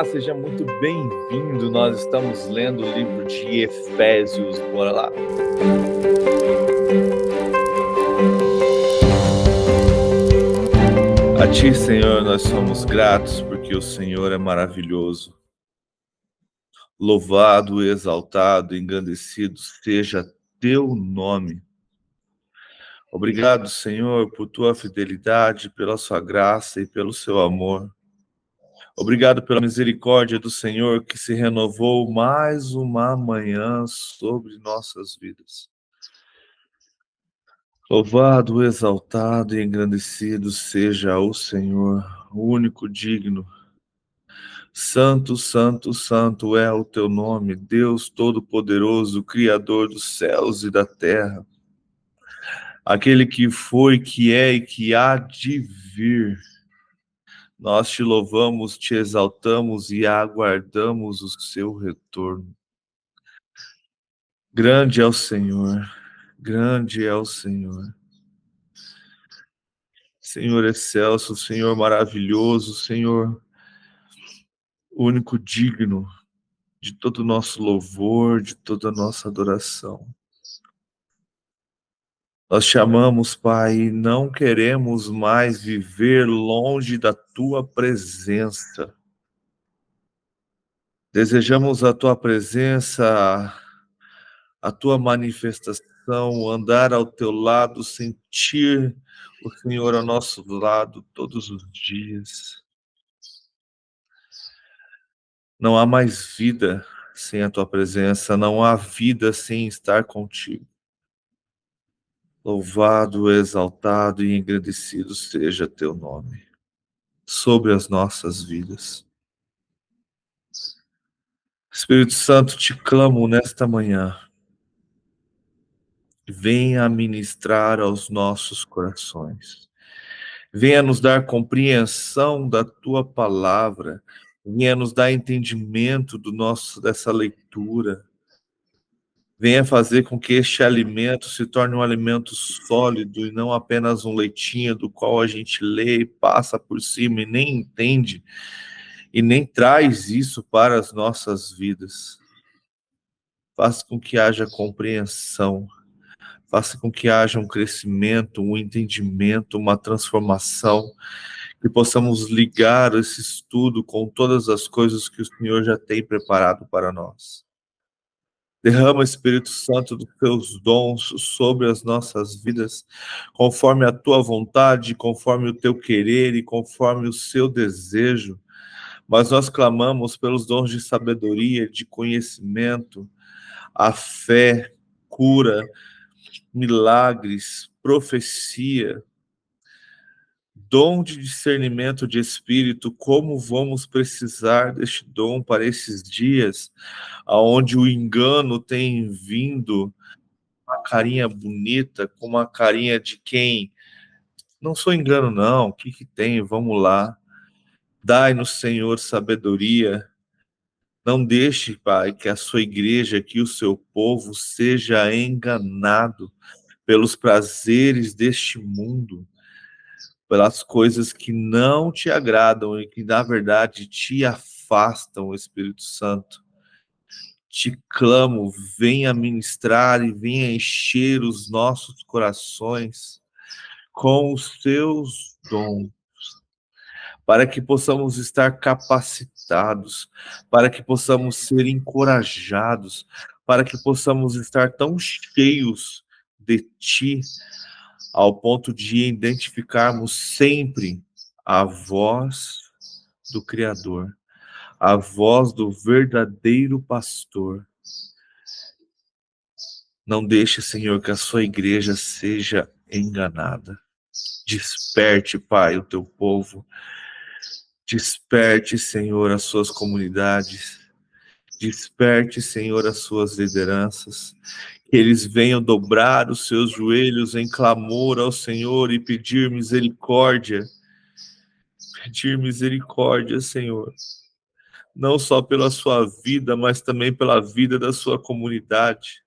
Olá, seja muito bem-vindo. Nós estamos lendo o livro de Efésios. Bora lá. A Ti, Senhor, nós somos gratos porque o Senhor é maravilhoso. Louvado, exaltado, engrandecido seja Teu nome. Obrigado, Senhor, por Tua fidelidade, pela Sua graça e pelo Seu amor. Obrigado pela misericórdia do Senhor que se renovou mais uma manhã sobre nossas vidas. Louvado, exaltado e engrandecido seja o Senhor, o único digno. Santo, santo, santo é o teu nome, Deus Todo-Poderoso, Criador dos céus e da terra. Aquele que foi, que é e que há de vir. Nós te louvamos, te exaltamos e aguardamos o seu retorno. Grande é o Senhor, grande é o Senhor. Senhor excelso, Senhor maravilhoso, Senhor único digno de todo o nosso louvor, de toda a nossa adoração. Nós te amamos, Pai, e não queremos mais viver longe da Tua presença. Desejamos a Tua presença, a Tua manifestação, andar ao Teu lado, sentir o Senhor ao nosso lado todos os dias. Não há mais vida sem a Tua presença, não há vida sem estar contigo. Louvado, exaltado e engrandecido seja Teu nome sobre as nossas vidas. Espírito Santo, te clamo nesta manhã. Venha ministrar aos nossos corações. Venha nos dar compreensão da Tua palavra. Venha nos dar entendimento dessa leitura. Venha fazer com que este alimento se torne um alimento sólido e não apenas um leitinho do qual a gente lê e passa por cima e nem entende e nem traz isso para as nossas vidas. Faça com que haja compreensão, faça com que haja um crescimento, um entendimento, uma transformação, que possamos ligar esse estudo com todas as coisas que o Senhor já tem preparado para nós. Derrama, Espírito Santo, dos teus dons sobre as nossas vidas, conforme a tua vontade, conforme o teu querer e conforme o seu desejo. Mas nós clamamos pelos dons de sabedoria, de conhecimento, a fé, cura, milagres, profecia, dom de discernimento de espírito. Como vamos precisar deste dom para esses dias, onde o engano tem vindo, uma carinha bonita, com uma carinha de quem não sou engano não, o que tem, vamos lá. Dai-nos, Senhor, sabedoria. Não deixe, Pai, que a sua igreja, que o seu povo seja enganado pelos prazeres deste mundo, pelas coisas que não te agradam e que, na verdade, te afastam, Espírito Santo. Te clamo, venha ministrar e venha encher os nossos corações com os teus dons, para que possamos estar capacitados, para que possamos ser encorajados, para que possamos estar tão cheios de Ti, ao ponto de identificarmos sempre a voz do Criador, a voz do verdadeiro pastor. Não deixe, Senhor, que a sua igreja seja enganada. Desperte, Pai, o teu povo. Desperte, Senhor, as suas comunidades. Desperte, Senhor, as suas lideranças. Que eles venham dobrar os seus joelhos em clamor ao Senhor e pedir misericórdia. Pedir misericórdia, Senhor. Não só pela sua vida, mas também pela vida da sua comunidade.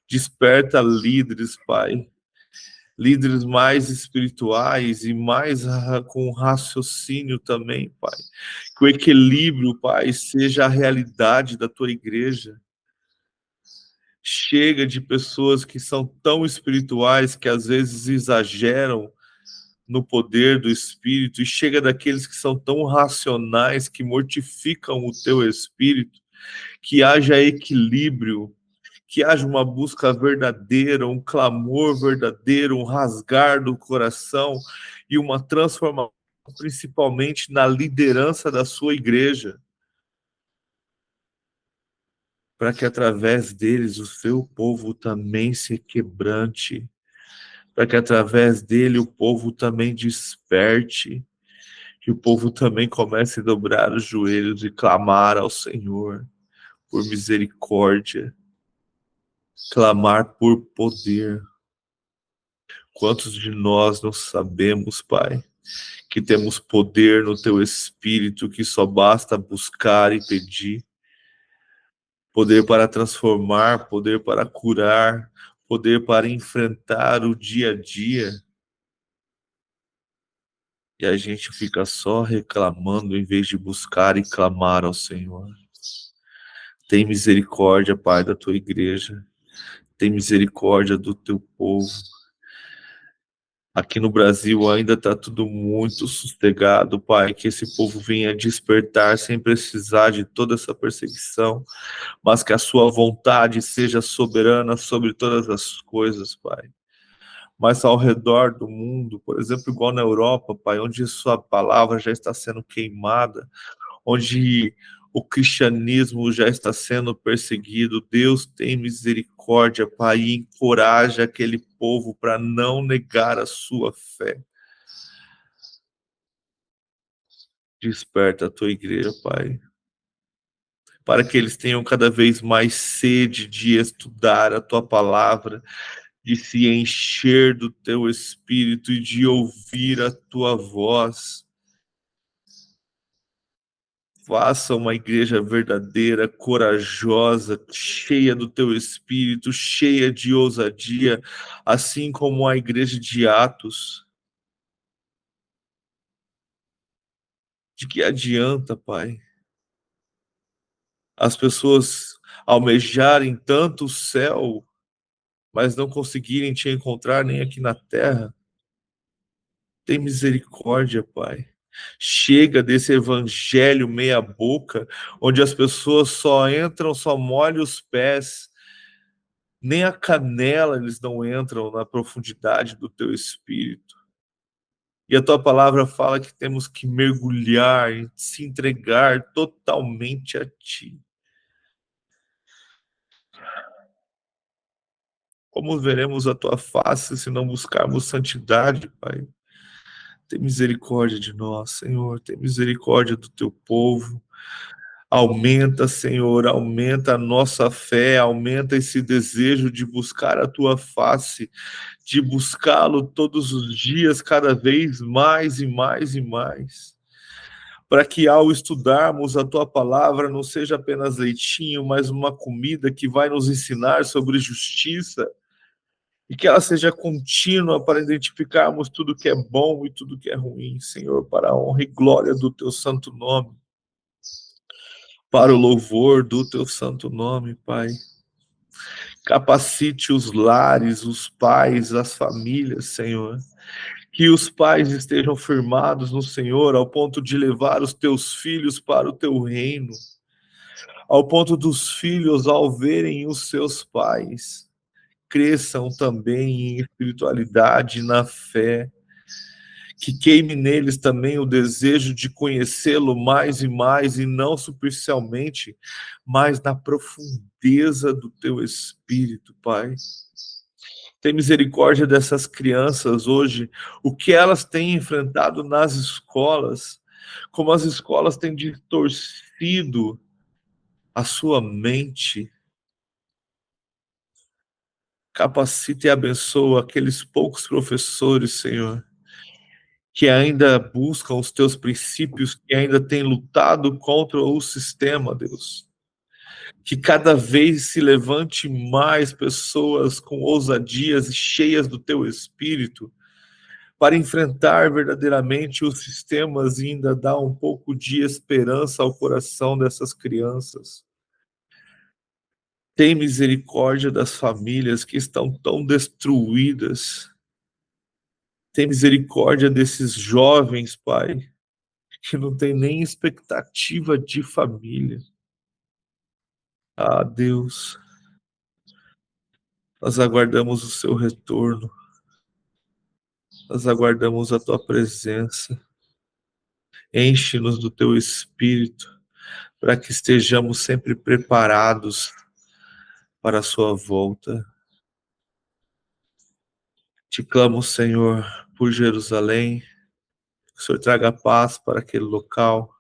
Desperta líderes, Pai. líderes mais espirituais e mais com raciocínio também, Pai. Que o equilíbrio, Pai, seja a realidade da tua igreja. Chega de pessoas que são tão espirituais que às vezes exageram no poder do Espírito, e chega daqueles que são tão racionais que mortificam o teu Espírito, que haja equilíbrio, que haja uma busca verdadeira, um clamor verdadeiro, um rasgar do coração e uma transformação, principalmente na liderança da sua igreja, para que através deles o seu povo também se quebrante, para que através dele o povo também desperte, que o povo também comece a dobrar os joelhos e clamar ao Senhor por misericórdia, clamar por poder. Quantos de nós não sabemos, Pai, que temos poder no Teu Espírito, que só basta buscar e pedir? Poder para transformar, poder para curar, poder para enfrentar o dia a dia. E a gente fica só reclamando em vez de buscar e clamar ao Senhor. Tem misericórdia, Pai, da Tua igreja. Tem misericórdia do Teu povo. Aqui no Brasil ainda está tudo muito sossegado, Pai, que esse povo venha despertar sem precisar de toda essa perseguição, mas que a sua vontade seja soberana sobre todas as coisas, Pai. Mas ao redor do mundo, por exemplo, igual na Europa, Pai, onde sua palavra já está sendo queimada, onde o cristianismo já está sendo perseguido, Deus tem misericórdia, Pai, e encoraja aquele povo para não negar a sua fé. Desperta a tua igreja, Pai, para que eles tenham cada vez mais sede de estudar a tua palavra, de se encher do teu espírito e de ouvir a tua voz. Faça uma igreja verdadeira, corajosa, cheia do teu espírito, cheia de ousadia, assim como a igreja de Atos. De que adianta, Pai, as pessoas almejarem tanto o céu, mas não conseguirem te encontrar nem aqui na terra? Tem misericórdia, Pai. Chega desse evangelho meia boca, onde as pessoas só entram, só molham os pés, nem a canela eles não entram na profundidade do teu espírito. E a tua palavra fala que temos que mergulhar e se entregar totalmente a ti. Como veremos a tua face se não buscarmos santidade, Pai? Tem misericórdia de nós, Senhor. Tem misericórdia do teu povo. Aumenta, Senhor, aumenta a nossa fé, aumenta esse desejo de buscar a tua face, de buscá-lo todos os dias, cada vez mais e mais e mais. Para que ao estudarmos a tua palavra não seja apenas leitinho, mas uma comida que vai nos ensinar sobre justiça, e que ela seja contínua para identificarmos tudo que é bom e tudo que é ruim, Senhor, para a honra e glória do teu santo nome, para o louvor do teu santo nome, Pai. Capacite os lares, os pais, as famílias, Senhor. Que os pais estejam firmados no Senhor ao ponto de levar os teus filhos para o teu reino, ao ponto dos filhos, ao verem os seus pais, cresçam também em espiritualidade, na fé, que queime neles também o desejo de conhecê-lo mais e mais, e não superficialmente, mas na profundeza do teu espírito, Pai. Tem misericórdia dessas crianças hoje, o que elas têm enfrentado nas escolas, como as escolas têm distorcido a sua mente. Capacita e abençoa aqueles poucos professores, Senhor, que ainda buscam os teus princípios, que ainda têm lutado contra o sistema, Deus. Que cada vez se levante mais pessoas com ousadias e cheias do teu espírito para enfrentar verdadeiramente os sistemas e ainda dar um pouco de esperança ao coração dessas crianças. Tem misericórdia das famílias que estão tão destruídas. Tem misericórdia desses jovens, Pai, que não tem nem expectativa de família. Ah, Deus, nós aguardamos o seu retorno, nós aguardamos a tua presença. Enche-nos do teu espírito, para que estejamos sempre preparados para a sua volta. Te clamo, Senhor, por Jerusalém, que o Senhor traga paz para aquele local,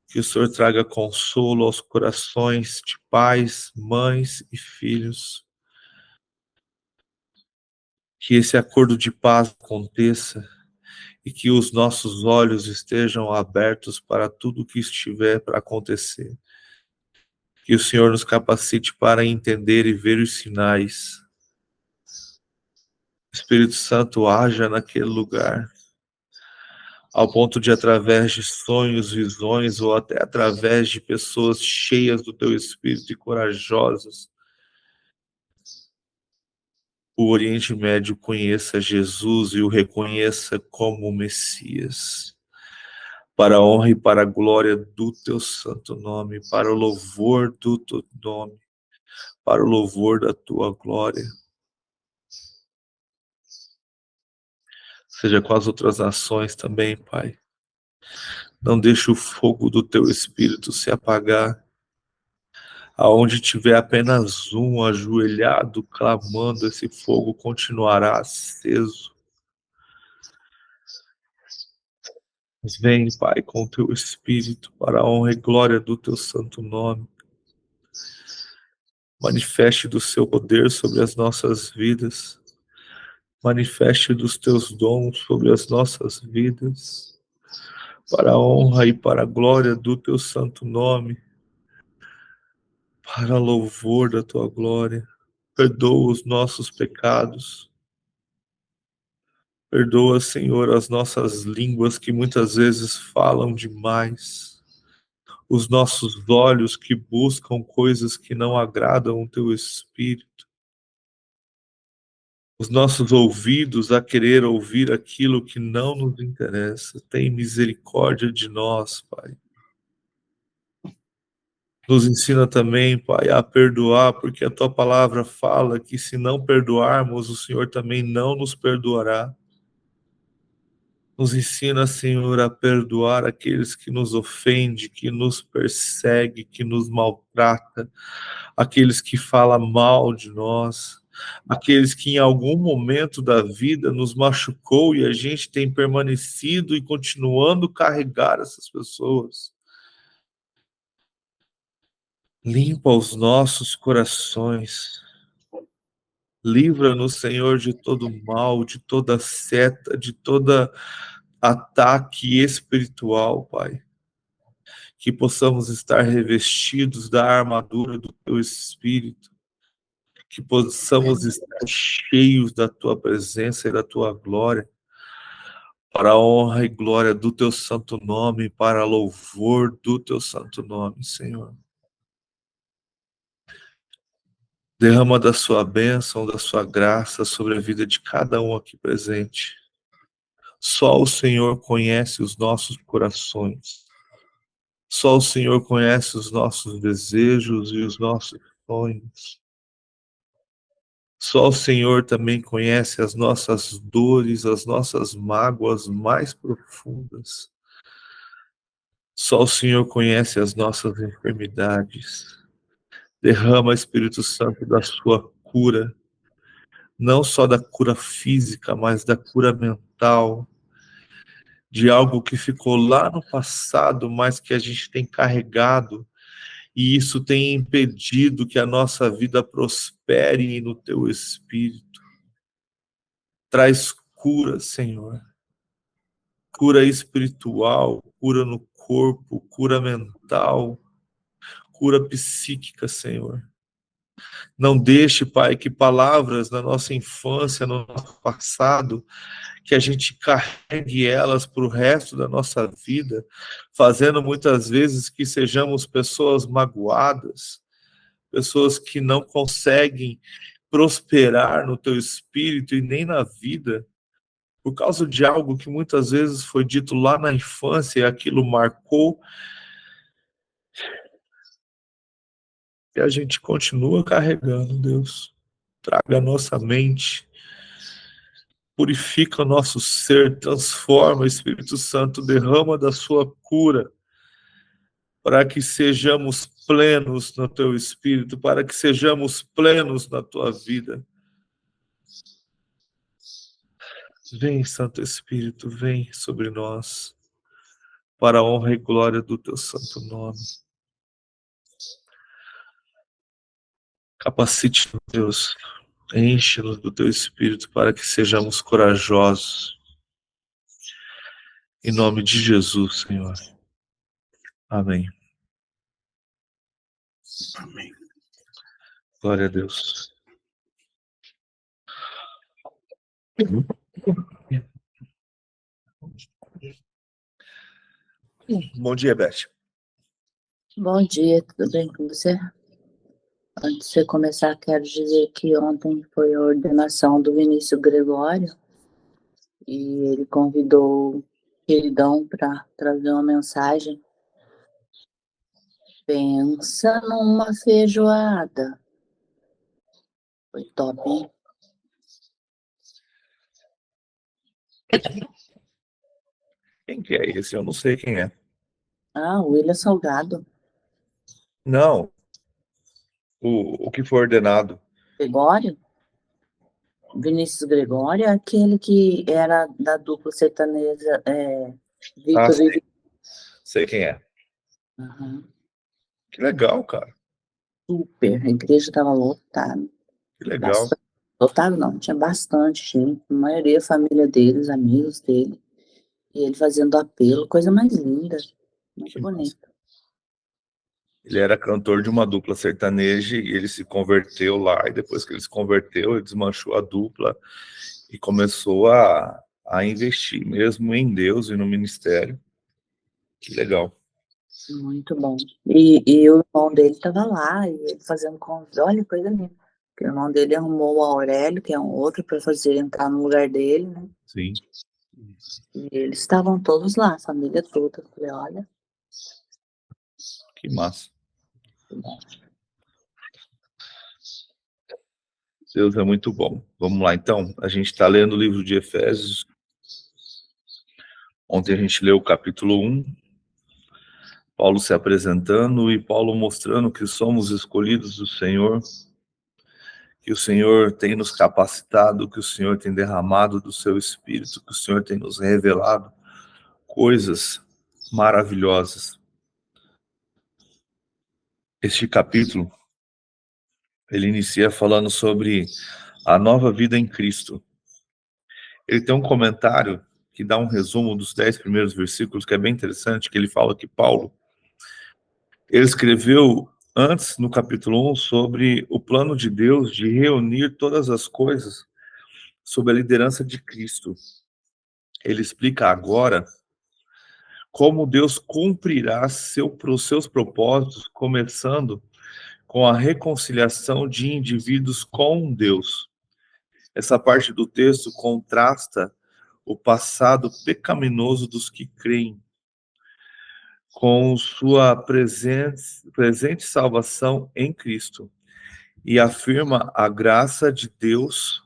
que o Senhor traga consolo aos corações de pais, mães e filhos, que esse acordo de paz aconteça e que os nossos olhos estejam abertos para tudo o que estiver para acontecer. Que o Senhor nos capacite para entender e ver os sinais. O Espírito Santo haja naquele lugar, ao ponto de, através de sonhos, visões, ou até através de pessoas cheias do teu Espírito e corajosas, o Oriente Médio conheça Jesus e o reconheça como o Messias. Para a honra e para a glória do teu santo nome, para o louvor do teu nome, para o louvor da tua glória. Seja com as outras nações também, Pai. Não deixe o fogo do teu Espírito se apagar. Aonde tiver apenas um ajoelhado, clamando, esse fogo continuará aceso. Mas vem, Pai, com o teu Espírito, para a honra e glória do teu santo nome. Manifeste do seu poder sobre as nossas vidas. Manifeste dos teus dons sobre as nossas vidas. Para a honra e para a glória do teu santo nome. Para louvor da tua glória. Perdoa os nossos pecados. Perdoa, Senhor, as nossas línguas que muitas vezes falam demais. Os nossos olhos que buscam coisas que não agradam o teu espírito. Os nossos ouvidos a querer ouvir aquilo que não nos interessa. Tem misericórdia de nós, Pai. Nos ensina também, Pai, a perdoar, porque a tua palavra fala que se não perdoarmos, o Senhor também não nos perdoará. Nos ensina, Senhor, a perdoar aqueles que nos ofendem, que nos perseguem, que nos maltrata, aqueles que falam mal de nós, aqueles que em algum momento da vida nos machucou e a gente tem permanecido e continuando a carregar essas pessoas. Limpa os nossos corações. Livra-nos, Senhor, de todo mal, de toda seta, de todo ataque espiritual, Pai. Que possamos estar revestidos da armadura do teu Espírito, que possamos estar cheios da tua presença e da tua glória, para a honra e glória do teu santo nome, para louvor do teu santo nome, Senhor. Derrama da sua bênção, da sua graça sobre a vida de cada um aqui presente. Só o Senhor conhece os nossos corações. Só o Senhor conhece os nossos desejos e os nossos sonhos. Só o Senhor também conhece as nossas dores, as nossas mágoas mais profundas. Só o Senhor conhece as nossas enfermidades. Derrama, Espírito Santo, da sua cura, não só da cura física, mas da cura mental, de algo que ficou lá no passado, mas que a gente tem carregado, e isso tem impedido que a nossa vida prospere no teu Espírito. Traz cura, Senhor. Cura espiritual, cura no corpo, cura mental, cura psíquica, Senhor. Não deixe, Pai, que palavras na nossa infância, no nosso passado, que a gente carregue elas para o resto da nossa vida, fazendo muitas vezes que sejamos pessoas magoadas, pessoas que não conseguem prosperar no teu espírito e nem na vida, por causa de algo que muitas vezes foi dito lá na infância e aquilo marcou, e a gente continua carregando, Deus. Traga a nossa mente, purifica o nosso ser, transforma, Espírito Santo, derrama da sua cura, para que sejamos plenos no teu Espírito, para que sejamos plenos na tua vida. Vem, Santo Espírito, vem sobre nós, para a honra e glória do teu santo nome. Capacite-nos, Deus, enche-nos do teu Espírito para que sejamos corajosos. Em nome de Jesus, Senhor. Amém. Amém. Glória a Deus. Bom dia, Beth. Bom dia, tudo bem com você? Antes de você começar, quero dizer que ontem foi a ordenação do Vinícius Gregório e ele convidou o queridão para trazer uma mensagem. Pensa numa feijoada. Foi top, hein? Quem que é esse? Eu não sei quem é. Ah, o William Salgado. Não. O que foi ordenado. Gregório? Vinícius Gregório é aquele que era da dupla sertaneja Vitor sei. Sei quem é. Uhum. Que legal, cara. Super. A igreja estava lotada. Que legal. Lotado não, tinha bastante gente. A maioria família deles, amigos dele. E ele fazendo apelo, coisa mais linda. Muito bonita. Ele era cantor de uma dupla sertaneja e ele se converteu lá. E depois que ele se converteu, ele desmanchou a dupla e começou a investir mesmo em Deus e no ministério. Que legal. Muito bom. E o irmão dele estava lá, e ele fazendo convite. Olha, coisa linda. Porque o irmão dele arrumou o Aurélio, que é um outro, para fazer entrar no lugar dele, né? Sim. E eles estavam todos lá, a família toda. Eu falei, olha. Que massa. Deus é muito bom. Vamos lá, então. A gente está lendo o livro de Efésios. Ontem a gente leu o capítulo 1. Paulo se apresentando e Paulo mostrando que somos escolhidos do Senhor, que o Senhor tem nos capacitado, que o Senhor tem derramado do seu Espírito, que o Senhor tem nos revelado coisas maravilhosas. Este capítulo, ele inicia falando sobre a nova vida em Cristo. Ele tem um comentário que dá um resumo dos 10 primeiros versículos, que é bem interessante, que ele fala que Paulo, ele escreveu antes, no capítulo 1, sobre o plano de Deus de reunir todas as coisas sob a liderança de Cristo. Ele explica agora como Deus cumprirá seus propósitos, começando com a reconciliação de indivíduos com Deus. Essa parte do texto contrasta o passado pecaminoso dos que creem com sua presente salvação em Cristo e afirma a graça de Deus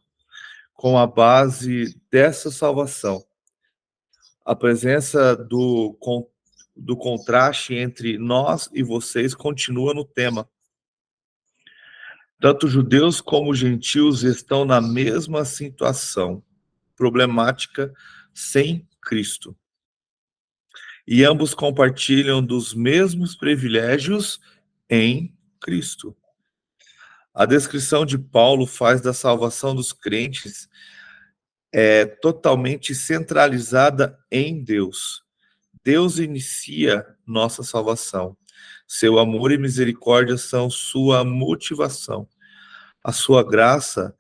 com a base dessa salvação. A presença do contraste entre nós e vocês continua no tema. Tanto judeus como gentios estão na mesma situação problemática sem Cristo. E ambos compartilham dos mesmos privilégios em Cristo. A descrição de Paulo faz da salvação dos crentes totalmente centralizada em Deus. Deus inicia nossa salvação. Seu amor e misericórdia são sua motivação. A sua graça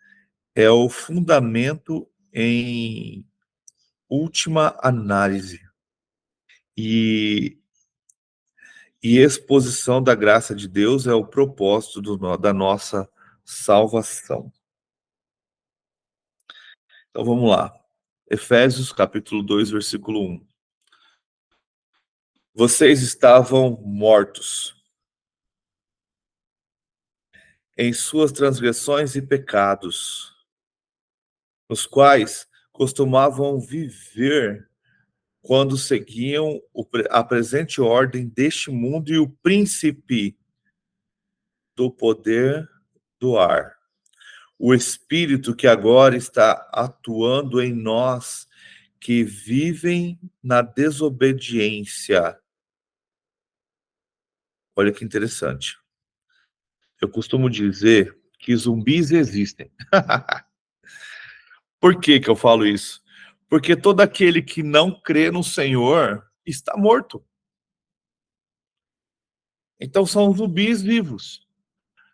é o fundamento em última análise. E exposição da graça de Deus é o propósito da nossa salvação. Então vamos lá. Efésios capítulo 2, versículo 1. Vocês estavam mortos em suas transgressões e pecados, nos quais costumavam viver quando seguiam a presente ordem deste mundo e o príncipe do poder do ar, o Espírito que agora está atuando em nós, que vivem na desobediência. Olha que interessante. Eu costumo dizer que zumbis existem. Por que eu falo isso? Porque todo aquele que não crê no Senhor está morto. Então são zumbis vivos.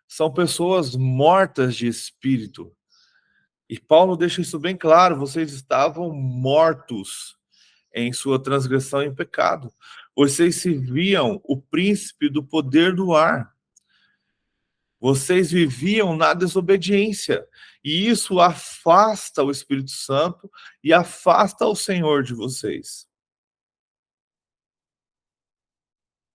São pessoas mortas de espírito. E Paulo deixa isso bem claro: vocês estavam mortos em sua transgressão e pecado. Vocês serviam o príncipe do poder do ar. Vocês viviam na desobediência. E isso afasta o Espírito Santo e afasta o Senhor de vocês.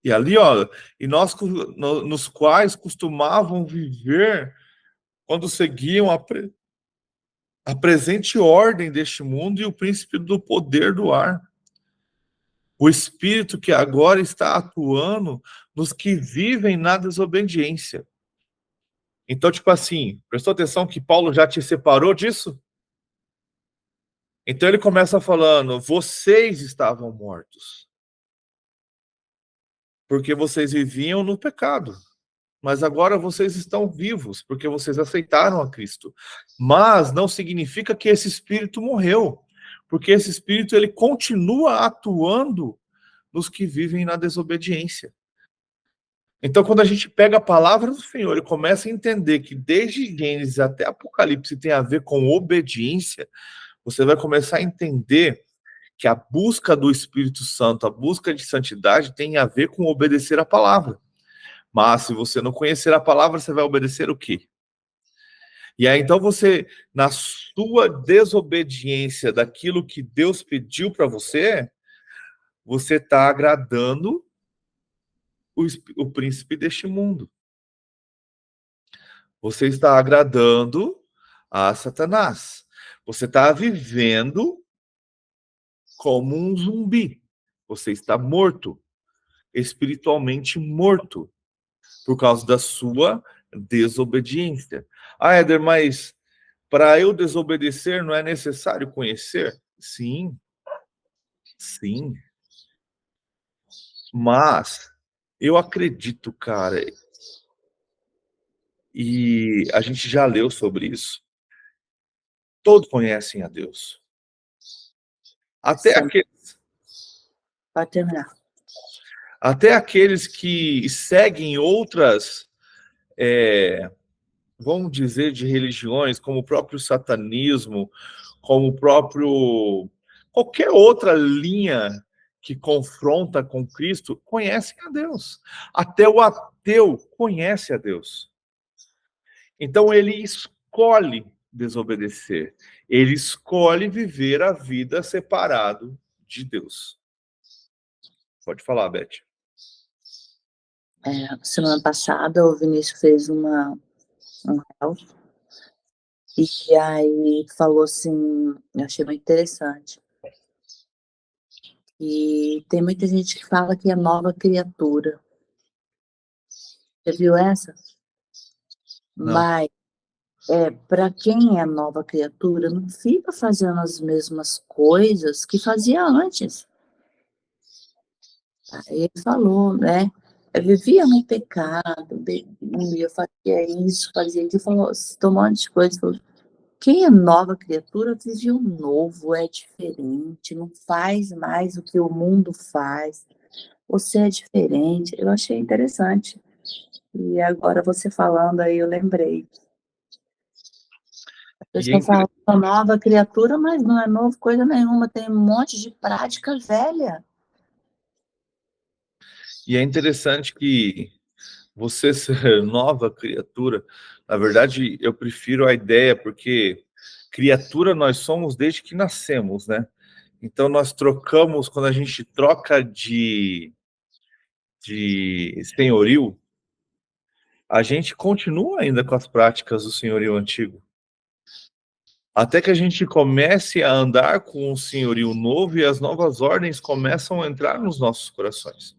E ali, ó, e nós nos quais costumavam viver quando seguiam a presente ordem deste mundo e o príncipe do poder do ar. O Espírito que agora está atuando nos que vivem na desobediência. Então, tipo assim, prestou atenção que Paulo já te separou disso? Então ele começa falando: vocês estavam mortos, porque vocês viviam no pecado. Mas agora vocês estão vivos, porque vocês aceitaram a Cristo. Mas não significa que esse espírito morreu, porque esse espírito ele continua atuando nos que vivem na desobediência. Então, quando a gente pega a palavra do Senhor e começa a entender que desde Gênesis até Apocalipse tem a ver com obediência, você vai começar a entender que a busca do Espírito Santo, a busca de santidade tem a ver com obedecer a palavra. Mas se você não conhecer a palavra, você vai obedecer o quê? E aí, então, você, na sua desobediência daquilo que Deus pediu para você, você está agradando o príncipe deste mundo. Você está agradando a Satanás. Você está vivendo como um zumbi. Você está morto, espiritualmente morto, por causa da sua desobediência. Ah, Éder, mas para eu desobedecer não é necessário conhecer? Sim, sim. Mas eu acredito, cara, e a gente já leu sobre isso. Todos conhecem a Deus. Até aqueles, Pode terminar. até aqueles que seguem outras, vamos dizer, de religiões, como o próprio satanismo, como o próprio qualquer outra linha que confronta com Cristo, conhecem a Deus. Até o ateu conhece a Deus. Então ele escolhe desobedecer. Ele escolhe viver a vida separado de Deus. Pode falar, Beth. Semana passada o Vinícius fez um house e aí falou assim, eu achei muito interessante. E tem muita gente que fala que é nova criatura. Você viu essa? Não. Mas para quem é nova criatura, não fica fazendo as mesmas coisas que fazia antes. Ele falou, né? Eu vivia no pecado, bebia, fazia isso, fazia aquilo, falou, citou um monte de coisa. Falou, quem é nova criatura vive o novo, é diferente, não faz mais o que o mundo faz. Você é diferente. Eu achei interessante. E agora você falando aí, eu lembrei. A E é pessoa fala, nova criatura, mas não é novo coisa nenhuma, tem um monte de prática velha. E é interessante que você ser nova criatura, na verdade, eu prefiro a ideia, porque criatura nós somos desde que nascemos, né? Então nós trocamos, quando a gente troca de senhorio, a gente continua ainda com as práticas do senhorio antigo. Até que a gente comece a andar com o senhorio novo e as novas ordens começam a entrar nos nossos corações.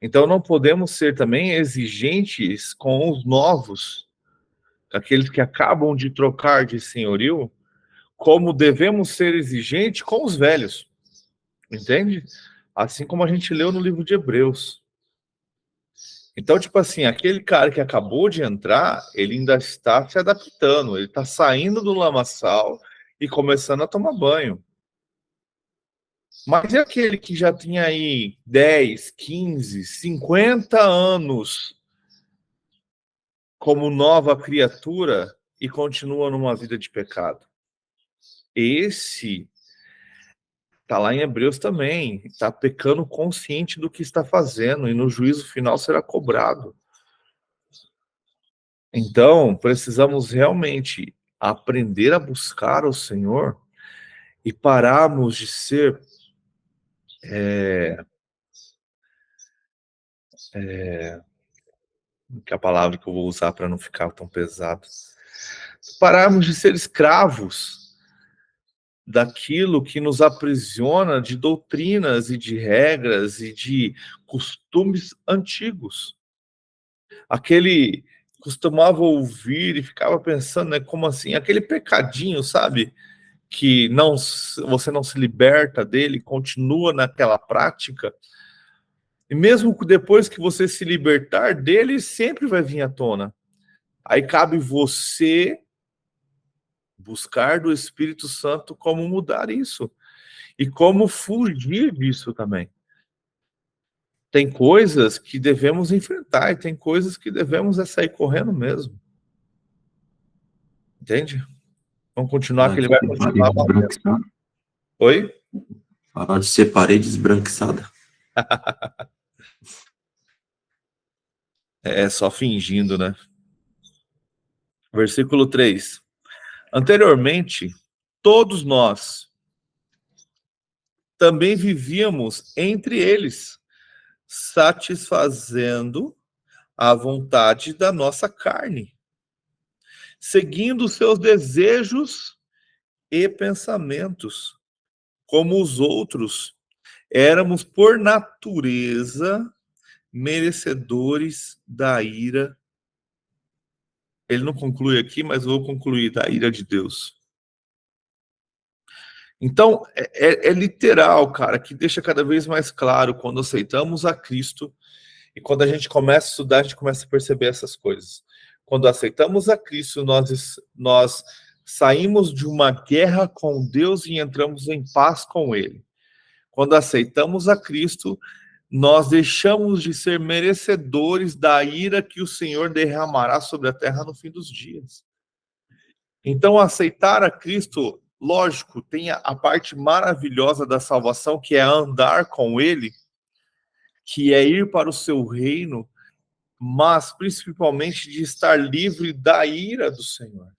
Então não podemos ser também exigentes com os novos, aqueles que acabam de trocar de senhorio, como devemos ser exigentes com os velhos, entende? Assim como a gente leu no livro de Hebreus. Então, tipo assim, aquele cara que acabou de entrar, ele ainda está se adaptando, ele está saindo do lamaçal e começando a tomar banho. Mas é aquele que já tinha aí 10, 15, 50 anos como nova criatura e continua numa vida de pecado. Esse está lá em Hebreus também, está pecando consciente do que está fazendo e no juízo final será cobrado. Então, precisamos realmente aprender a buscar o Senhor e pararmos de ser que é a palavra que eu vou usar para não ficar tão pesado. Pararmos de ser escravos daquilo que nos aprisiona de doutrinas e de regras e de costumes antigos. Aquele costumava ouvir e ficava pensando, né, como assim, aquele pecadinho, sabe? Que não, você não se liberta dele, continua naquela prática. E mesmo depois que você se libertar dele, sempre vai vir à tona. Aí cabe você buscar do Espírito Santo como mudar isso e como fugir disso também. Tem coisas que devemos enfrentar e tem coisas que devemos sair correndo mesmo. Entende? Vamos continuar que ele vai Tipo, continuar. parede esbranquiçada. Oi? Falar de ser parede esbranquiçada. É só fingindo, né? Versículo 3. Anteriormente, todos nós também vivíamos entre eles, satisfazendo a vontade da nossa carne, seguindo os seus desejos e pensamentos. Como os outros, éramos por natureza merecedores da ira. Ele não conclui aqui, mas eu vou concluir, da ira de Deus. Então, é literal, cara, que deixa cada vez mais claro quando aceitamos a Cristo e quando a gente começa a estudar, a gente começa a perceber essas coisas. Quando aceitamos a Cristo, nós saímos de uma guerra com Deus e entramos em paz com Ele. Quando aceitamos a Cristo, nós deixamos de ser merecedores da ira que o Senhor derramará sobre a terra no fim dos dias. Então, aceitar a Cristo, lógico, tem a parte maravilhosa da salvação, que é andar com Ele, que é ir para o seu reino, mas principalmente de estar livre da ira do Senhor.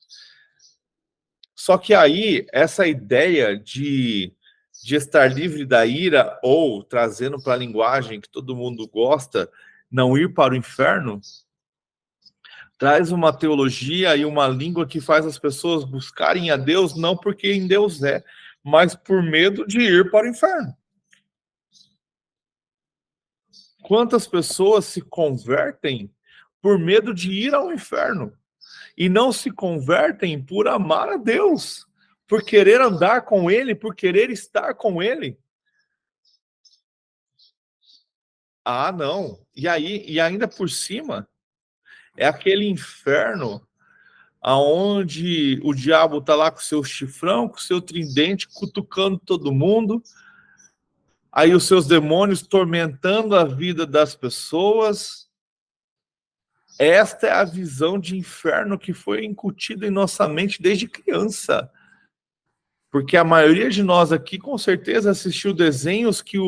Só que aí, essa ideia de estar livre da ira, ou trazendo para a linguagem que todo mundo gosta, não ir para o inferno, traz uma teologia e uma língua que faz as pessoas buscarem a Deus não porque em Deus é, mas por medo de ir para o inferno. Quantas pessoas se convertem por medo de ir ao inferno e não se convertem por amar a Deus, por querer andar com Ele, por querer estar com Ele? Ah, não. E ainda por cima, é aquele inferno aonde o diabo está lá com seu chifrão, com seu tridente, cutucando todo mundo. aí os seus demônios tormentando a vida das pessoas. Esta é a visão de inferno que foi incutida em nossa mente desde criança. Porque a maioria de nós aqui, com certeza, assistiu desenhos que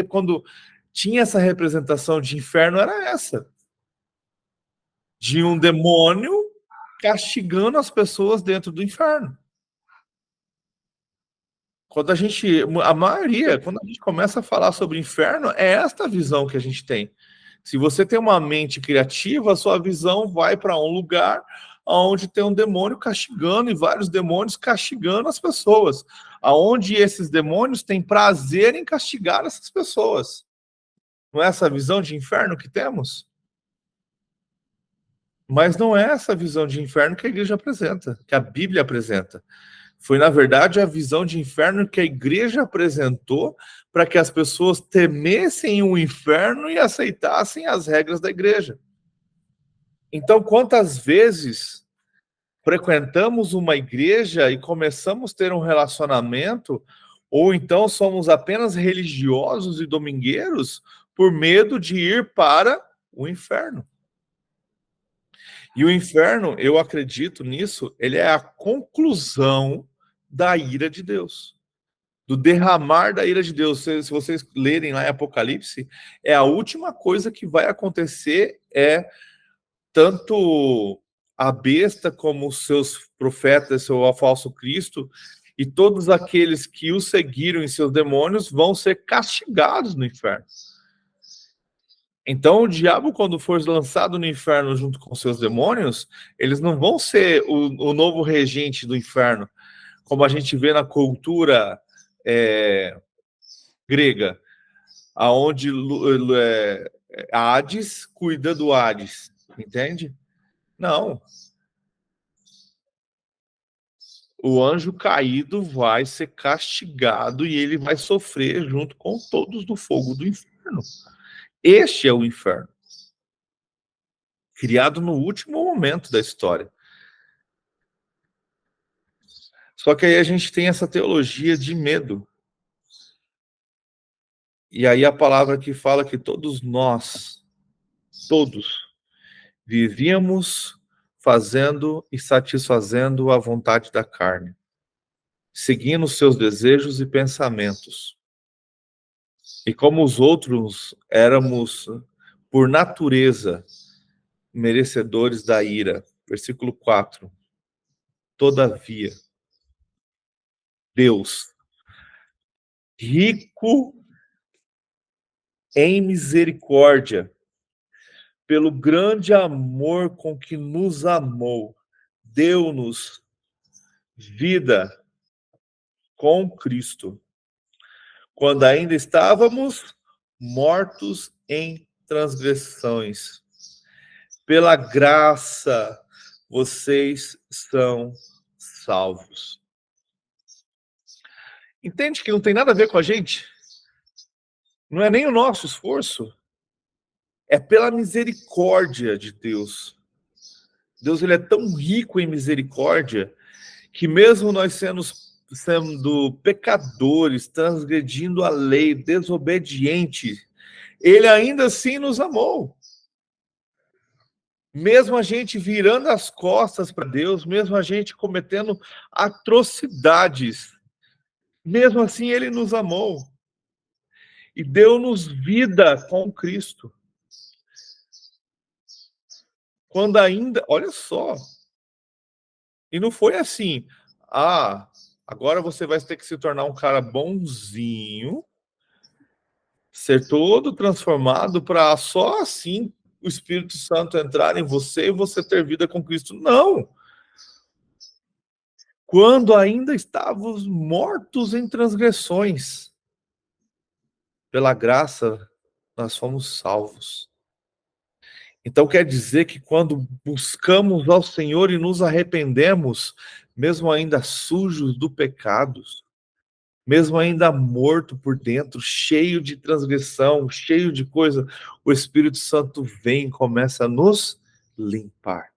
quando tinha essa representação de inferno, era essa. De um demônio castigando as pessoas dentro do inferno. Quando a gente começa a falar sobre inferno, é esta visão que a gente tem. Se você tem uma mente criativa, a sua visão vai para um lugar onde tem um demônio castigando e vários demônios castigando as pessoas. Aonde esses demônios têm prazer em castigar essas pessoas. Não é essa visão de inferno que temos? Mas não é essa visão de inferno que a igreja apresenta, que a Bíblia apresenta. Foi, na verdade, a visão de inferno que a igreja apresentou para que as pessoas temessem o inferno e aceitassem as regras da igreja. Então, quantas vezes frequentamos uma igreja e começamos a ter um relacionamento, ou então somos apenas religiosos e domingueiros por medo de ir para o inferno? E o inferno, eu acredito nisso, ele é a conclusão da ira de Deus, do derramar da ira de Deus. Se vocês lerem lá em Apocalipse, é a última coisa que vai acontecer, é tanto a besta como os seus profetas, o falso Cristo, e todos aqueles que o seguiram em seus demônios vão ser castigados no inferno. Então, o diabo, quando for lançado no inferno junto com seus demônios, eles não vão ser o novo regente do inferno, como a gente vê na cultura grega, aonde Hades cuida do Hades, entende? Não. O anjo caído vai ser castigado e ele vai sofrer junto com todos do fogo do inferno. Este é o inferno, criado no último momento da história. Só que aí a gente tem essa teologia de medo. E aí a palavra que fala que todos nós, vivíamos fazendo e satisfazendo a vontade da carne, seguindo os seus desejos e pensamentos. E como os outros, éramos, por natureza, merecedores da ira. Versículo 4. Todavia, Deus, rico em misericórdia, pelo grande amor com que nos amou, deu-nos vida com Cristo, quando ainda estávamos mortos em transgressões. Pela graça, vocês são salvos. Entende que não tem nada a ver com a gente? Não é nem o nosso esforço. É pela misericórdia de Deus. Deus, ele é tão rico em misericórdia que mesmo nós sendo pecadores, transgredindo a lei, desobedientes, ele ainda assim nos amou. Mesmo a gente virando as costas para Deus, mesmo a gente cometendo atrocidades, mesmo assim ele nos amou. E deu-nos vida com Cristo. Quando ainda, olha só, e não foi assim, agora você vai ter que se tornar um cara bonzinho, ser todo transformado para só assim o Espírito Santo entrar em você e você ter vida com Cristo. Não! Quando ainda estávamos mortos em transgressões, pela graça nós fomos salvos. Então quer dizer que quando buscamos ao Senhor e nos arrependemos, mesmo ainda sujos do pecado, mesmo ainda morto por dentro, cheio de transgressão, cheio de coisa, o Espírito Santo vem e começa a nos limpar.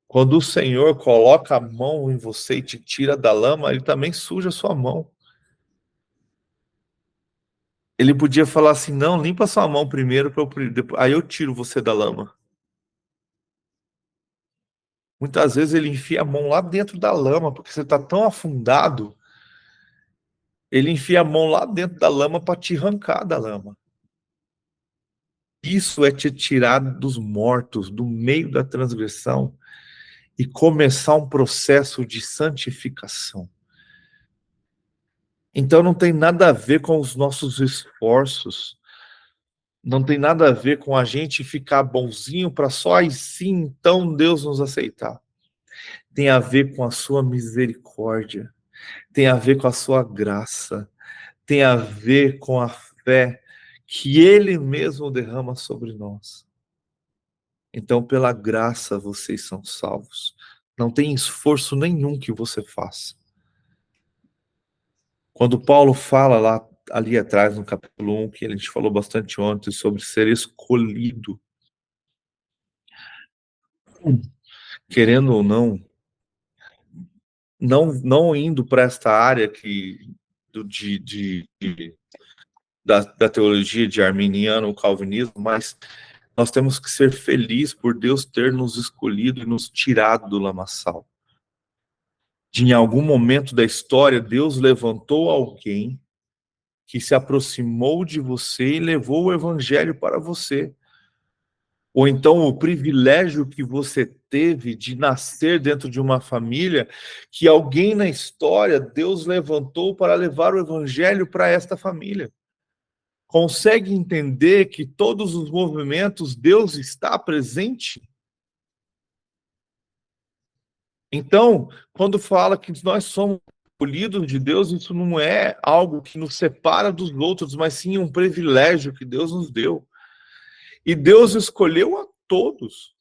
Quando o Senhor coloca a mão em você e te tira da lama, ele também suja a sua mão. Ele podia falar assim, não, limpa sua mão primeiro, aí eu tiro você da lama. Muitas vezes ele enfia a mão lá dentro da lama, porque você está tão afundado, ele enfia a mão lá dentro da lama para te arrancar da lama. Isso é te tirar dos mortos, do meio da transgressão, e começar um processo de santificação. Então não tem nada a ver com os nossos esforços, não tem nada a ver com a gente ficar bonzinho para só aí sim, então Deus nos aceitar. Tem a ver com a sua misericórdia, tem a ver com a sua graça, tem a ver com a fé que Ele mesmo derrama sobre nós. Então, pela graça, vocês são salvos. Não tem esforço nenhum que você faça. Quando Paulo fala lá, ali atrás, no capítulo 1, que a gente falou bastante ontem, sobre ser escolhido, querendo ou não, não indo para esta área da teologia de arminiano ou calvinismo, mas nós temos que ser felizes por Deus ter nos escolhido e nos tirado do lamaçal. Em algum momento da história, Deus levantou alguém que se aproximou de você e levou o evangelho para você. Ou então o privilégio que você teve de nascer dentro de uma família que alguém na história Deus levantou para levar o evangelho para esta família. Consegue entender que todos os movimentos Deus está presente? Então, quando fala que nós somos escolhidos de Deus, isso não é algo que nos separa dos outros, mas sim um privilégio que Deus nos deu. E Deus escolheu a todos.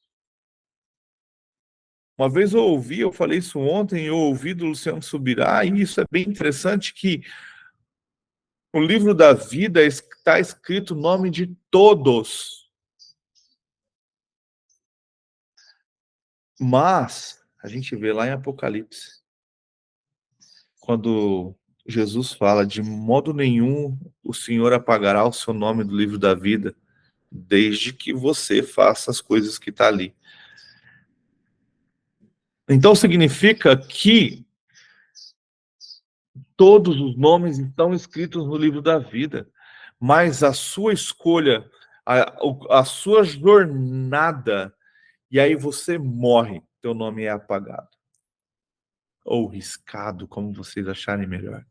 Uma vez eu falei isso ontem, eu ouvi do Luciano Subirá, e isso é bem interessante, que no livro da vida está escrito o nome de todos. Mas, a gente vê lá em Apocalipse, quando Jesus fala, de modo nenhum o Senhor apagará o seu nome do livro da vida, desde que você faça as coisas que está ali. Então significa que todos os nomes estão escritos no livro da vida, mas a sua escolha, a sua jornada, e aí você morre, teu nome é apagado. Ou riscado, como vocês acharem melhor.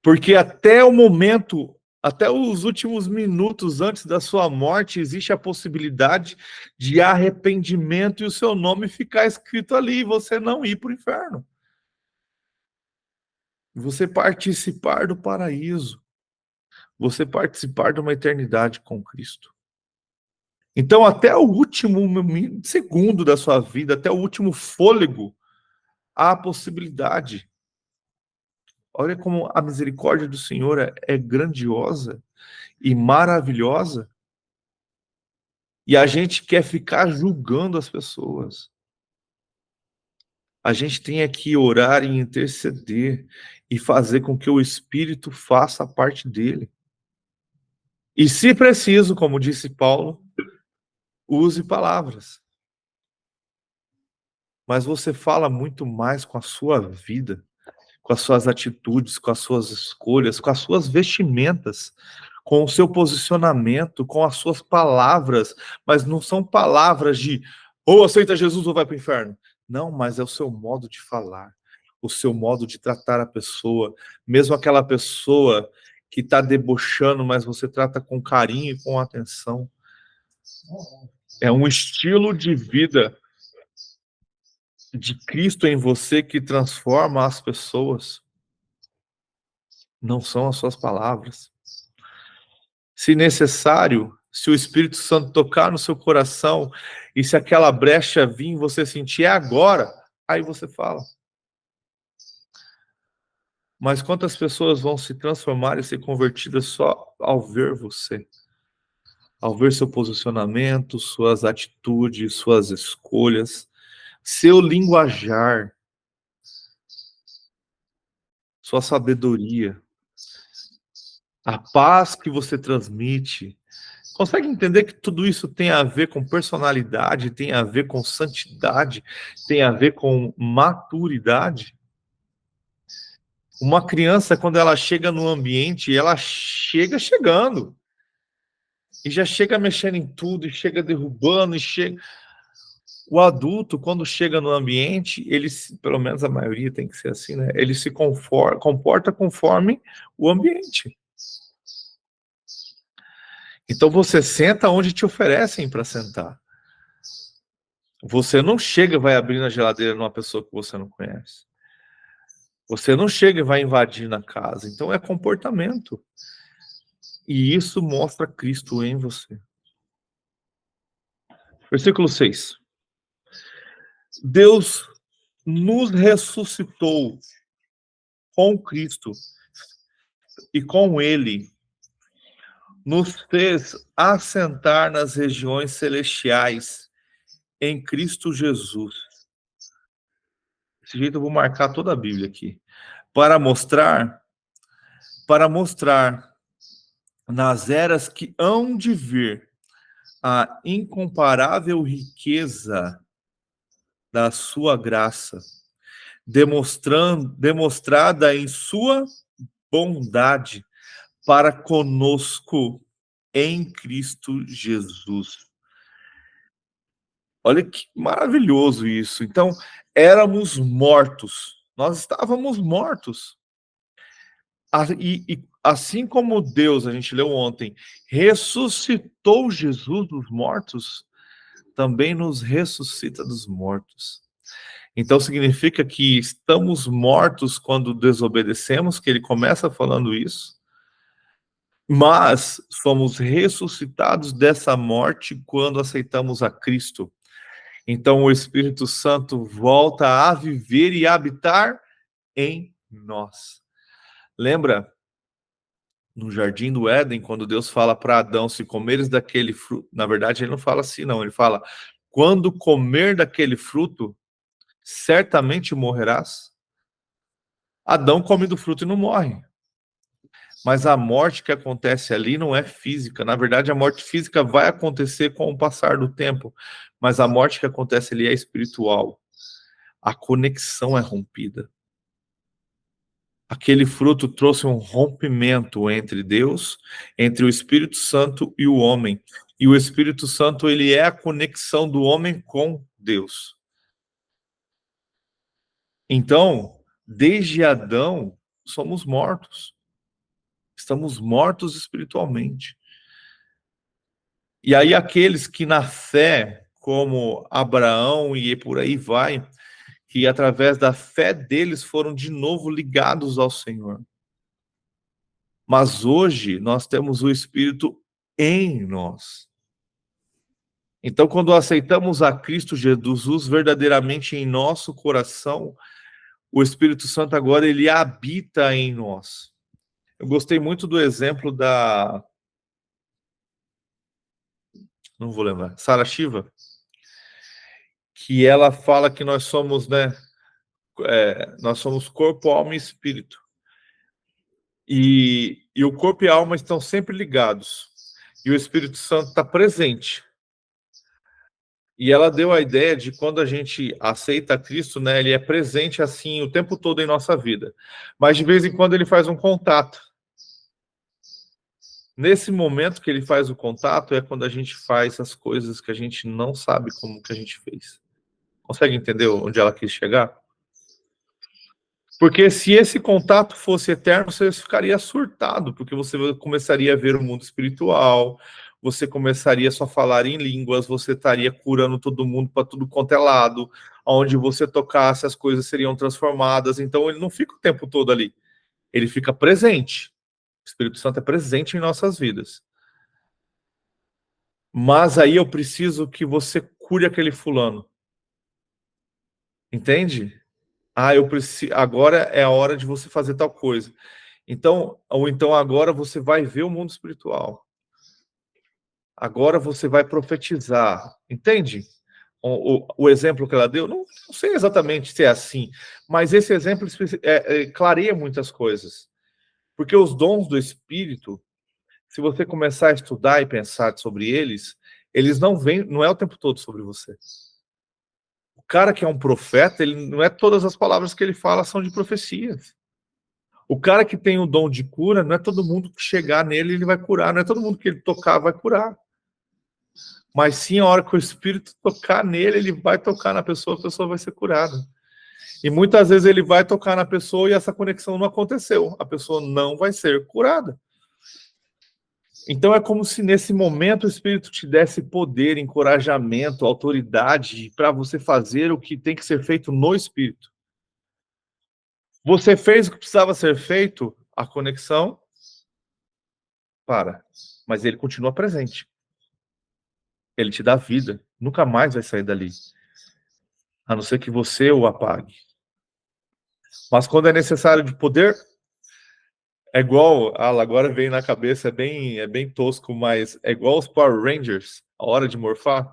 Porque até o momento, até os últimos minutos antes da sua morte, existe a possibilidade de arrependimento e o seu nome ficar escrito ali e você não ir para o inferno. Você participar do paraíso. Você participar de uma eternidade com Cristo. Então, até o último segundo da sua vida, até o último fôlego, há a possibilidade. Olha como a misericórdia do Senhor é grandiosa e maravilhosa. E a gente quer ficar julgando as pessoas. A gente tem que orar e interceder e fazer com que o Espírito faça a parte dele. E se preciso, como disse Paulo, use palavras. Mas você fala muito mais com a sua vida, com as suas atitudes, com as suas escolhas, com as suas vestimentas, com o seu posicionamento, com as suas palavras, mas não são palavras de ou aceita Jesus ou vai para o inferno. Não, mas é o seu modo de falar, o seu modo de tratar a pessoa, mesmo aquela pessoa que está debochando, mas você trata com carinho e com atenção. É um estilo de vida de Cristo em você que transforma as pessoas. Não são as suas palavras. Se necessário, se o Espírito Santo tocar no seu coração e se aquela brecha vir, você sentir, é agora, aí você fala. Mas quantas pessoas vão se transformar e ser convertidas só ao ver você? Ao ver seu posicionamento, suas atitudes, suas escolhas, seu linguajar, sua sabedoria. a paz que você transmite. Consegue entender que tudo isso tem a ver com personalidade, tem a ver com santidade, tem a ver com maturidade? Uma criança, quando ela chega no ambiente, ela chega chegando. E já chega mexendo em tudo, e chega derrubando, e chega... O adulto, quando chega no ambiente, ele, pelo menos a maioria tem que ser assim, né? Ele se comporta conforme o ambiente. Então você senta onde te oferecem para sentar. Você não chega e vai abrir na geladeira numa pessoa que você não conhece. Você não chega e vai invadir na casa. Então é comportamento. E isso mostra Cristo em você. Versículo 6. Deus nos ressuscitou com Cristo e com Ele nos fez assentar nas regiões celestiais em Cristo Jesus. Desse jeito eu vou marcar toda a Bíblia aqui. Para mostrar nas eras que hão de vir a incomparável riqueza da sua graça, demonstrada em sua bondade para conosco em Cristo Jesus. Olha que maravilhoso isso. Então, éramos mortos. Nós estávamos mortos. E assim como Deus, a gente leu ontem, ressuscitou Jesus dos mortos, também nos ressuscita dos mortos. Então significa que estamos mortos quando desobedecemos, que ele começa falando isso, mas somos ressuscitados dessa morte quando aceitamos a Cristo. Então o Espírito Santo volta a viver e habitar em nós. Lembra no Jardim do Éden, quando Deus fala para Adão, se comeres daquele fruto, na verdade ele não fala assim não, ele fala, quando comer daquele fruto, certamente morrerás. Adão come do fruto e não morre. Mas a morte que acontece ali não é física. Na verdade, a morte física vai acontecer com o passar do tempo. Mas a morte que acontece ali é espiritual. A conexão é rompida. Aquele fruto trouxe um rompimento entre Deus, entre o Espírito Santo e o homem. E o Espírito Santo, ele é a conexão do homem com Deus. Então, desde Adão, somos mortos. Estamos mortos espiritualmente. E aí aqueles que na fé, como Abraão e por aí vai, que através da fé deles foram de novo ligados ao Senhor. Mas hoje nós temos o Espírito em nós. Então, quando aceitamos a Cristo Jesus verdadeiramente em nosso coração, o Espírito Santo agora ele habita em nós. Eu gostei muito do exemplo da... não vou lembrar, Sarah Shiva, que ela fala que nós somos, né, nós somos corpo, alma e espírito. E o corpo e a alma estão sempre ligados. E o Espírito Santo está presente. E ela deu a ideia de quando a gente aceita Cristo, né, ele é presente assim o tempo todo em nossa vida. Mas de vez em quando ele faz um contato. Nesse momento que ele faz o contato é quando a gente faz as coisas que a gente não sabe como que a gente fez. Consegue entender onde ela quis chegar? Porque se esse contato fosse eterno, você ficaria surtado, porque você começaria a ver o mundo espiritual, você começaria só a falar em línguas, você estaria curando todo mundo para tudo quanto é lado, onde você tocasse as coisas seriam transformadas, então ele não fica o tempo todo ali, ele fica presente. O Espírito Santo é presente em nossas vidas. Mas aí eu preciso que você cure aquele fulano. Entende? Eu preciso, agora é a hora de você fazer tal coisa. Então, ou então agora você vai ver o mundo espiritual. Agora você vai profetizar. Entende? O exemplo que ela deu, não sei exatamente se é assim, mas esse exemplo clareia muitas coisas. Porque os dons do Espírito, se você começar a estudar e pensar sobre eles não vêm, não é o tempo todo sobre você. O cara que é um profeta, ele não é todas as palavras que ele fala são de profecias. O cara que tem o dom de cura, não é todo mundo que chegar nele ele vai curar, não é todo mundo que ele tocar vai curar. Mas sim, a hora que o Espírito tocar nele, ele vai tocar na pessoa, a pessoa vai ser curada. E muitas vezes ele vai tocar na pessoa e essa conexão não aconteceu. A pessoa não vai ser curada. Então é como se nesse momento o Espírito te desse poder, encorajamento, autoridade para você fazer o que tem que ser feito no Espírito. Você fez o que precisava ser feito, a conexão para. Mas ele continua presente. Ele te dá vida. Nunca mais vai sair dali. A não ser que você o apague. Mas quando é necessário de poder, é igual, agora veio na cabeça, é bem tosco, mas é igual os Power Rangers, a hora de morfar.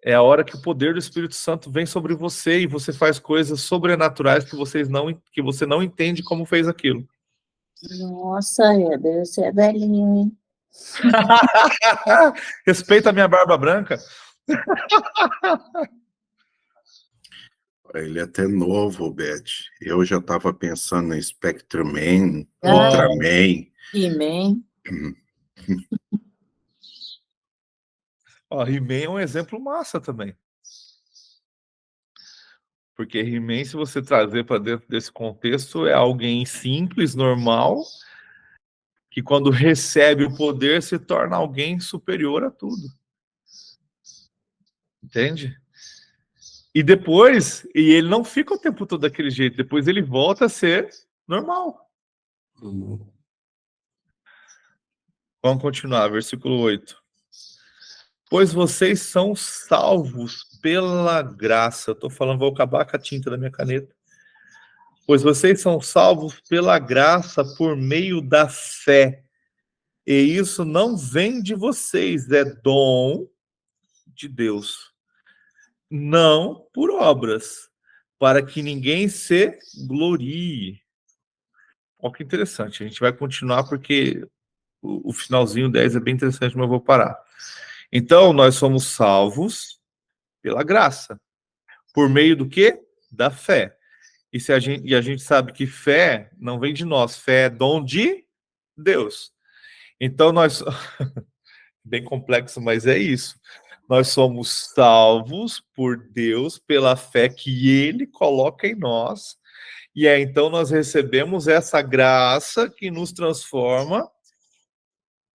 É a hora que o poder do Espírito Santo vem sobre você e você faz coisas sobrenaturais que você não entende como fez aquilo. Nossa, Éder, você é velhinho, hein? Respeita a minha barba branca. Ele é até novo, Beth. Eu já estava pensando em Spectreman, Ah, Ultraman. He-Man. Ó, He-Man é um exemplo massa também. Porque He-Man, se você trazer para dentro desse contexto, é alguém simples, normal, que quando recebe o poder se torna alguém superior a tudo. Entende? E depois, e ele não fica o tempo todo daquele jeito, depois ele volta a ser normal. Vamos continuar, versículo 8. Pois vocês são salvos pela graça. Eu estou falando, vou acabar com a tinta da minha caneta. Pois vocês são salvos pela graça por meio da fé. E isso não vem de vocês, é dom de Deus. Não por obras, para que ninguém se glorie. Olha que interessante. A gente vai continuar porque o finalzinho 10 é bem interessante, mas eu vou parar. Então, nós somos salvos pela graça. Por meio do quê? Da fé. E a gente sabe que fé não vem de nós. Fé é dom de Deus. Então, nós... Bem complexo, mas é isso. Nós somos salvos por Deus pela fé que Ele coloca em nós. E aí, então, nós recebemos essa graça que nos transforma.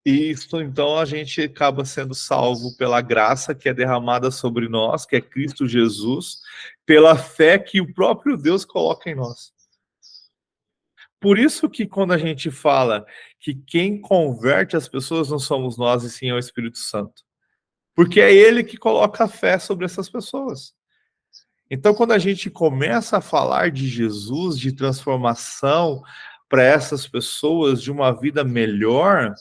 E isso, então, a gente acaba sendo salvo pela graça que é derramada sobre nós, que é Cristo Jesus, pela fé que o próprio Deus coloca em nós. Por isso que quando a gente fala que quem converte as pessoas não somos nós, e sim é o Espírito Santo. Porque é ele que coloca a fé sobre essas pessoas. Então, quando a gente começa a falar de Jesus, de transformação para essas pessoas, de uma vida melhor,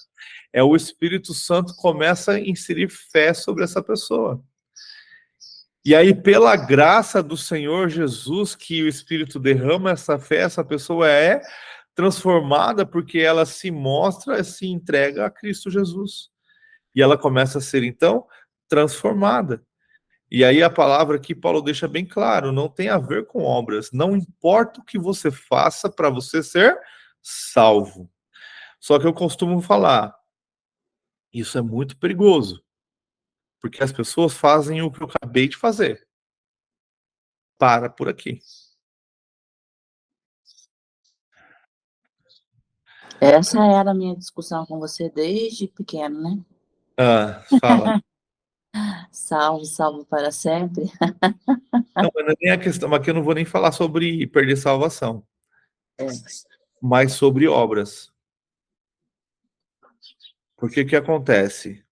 o Espírito Santo começa a inserir fé sobre essa pessoa. E aí, pela graça do Senhor Jesus, que o Espírito derrama essa fé, essa pessoa é transformada porque ela se mostra, se entrega a Cristo Jesus. E ela começa a ser, então, transformada. E aí a palavra aqui, Paulo deixa bem claro, não tem a ver com obras. Não importa o que você faça para você ser salvo. Só que eu costumo falar, isso é muito perigoso. Porque as pessoas fazem o que eu acabei de fazer. Para por aqui. Essa era a minha discussão com você desde pequeno, né? Fala. Salvo, salvo para sempre. Não, mas não é nem a questão, aqui eu não vou nem falar sobre perder salvação. Mas sobre obras. Porque o que acontece?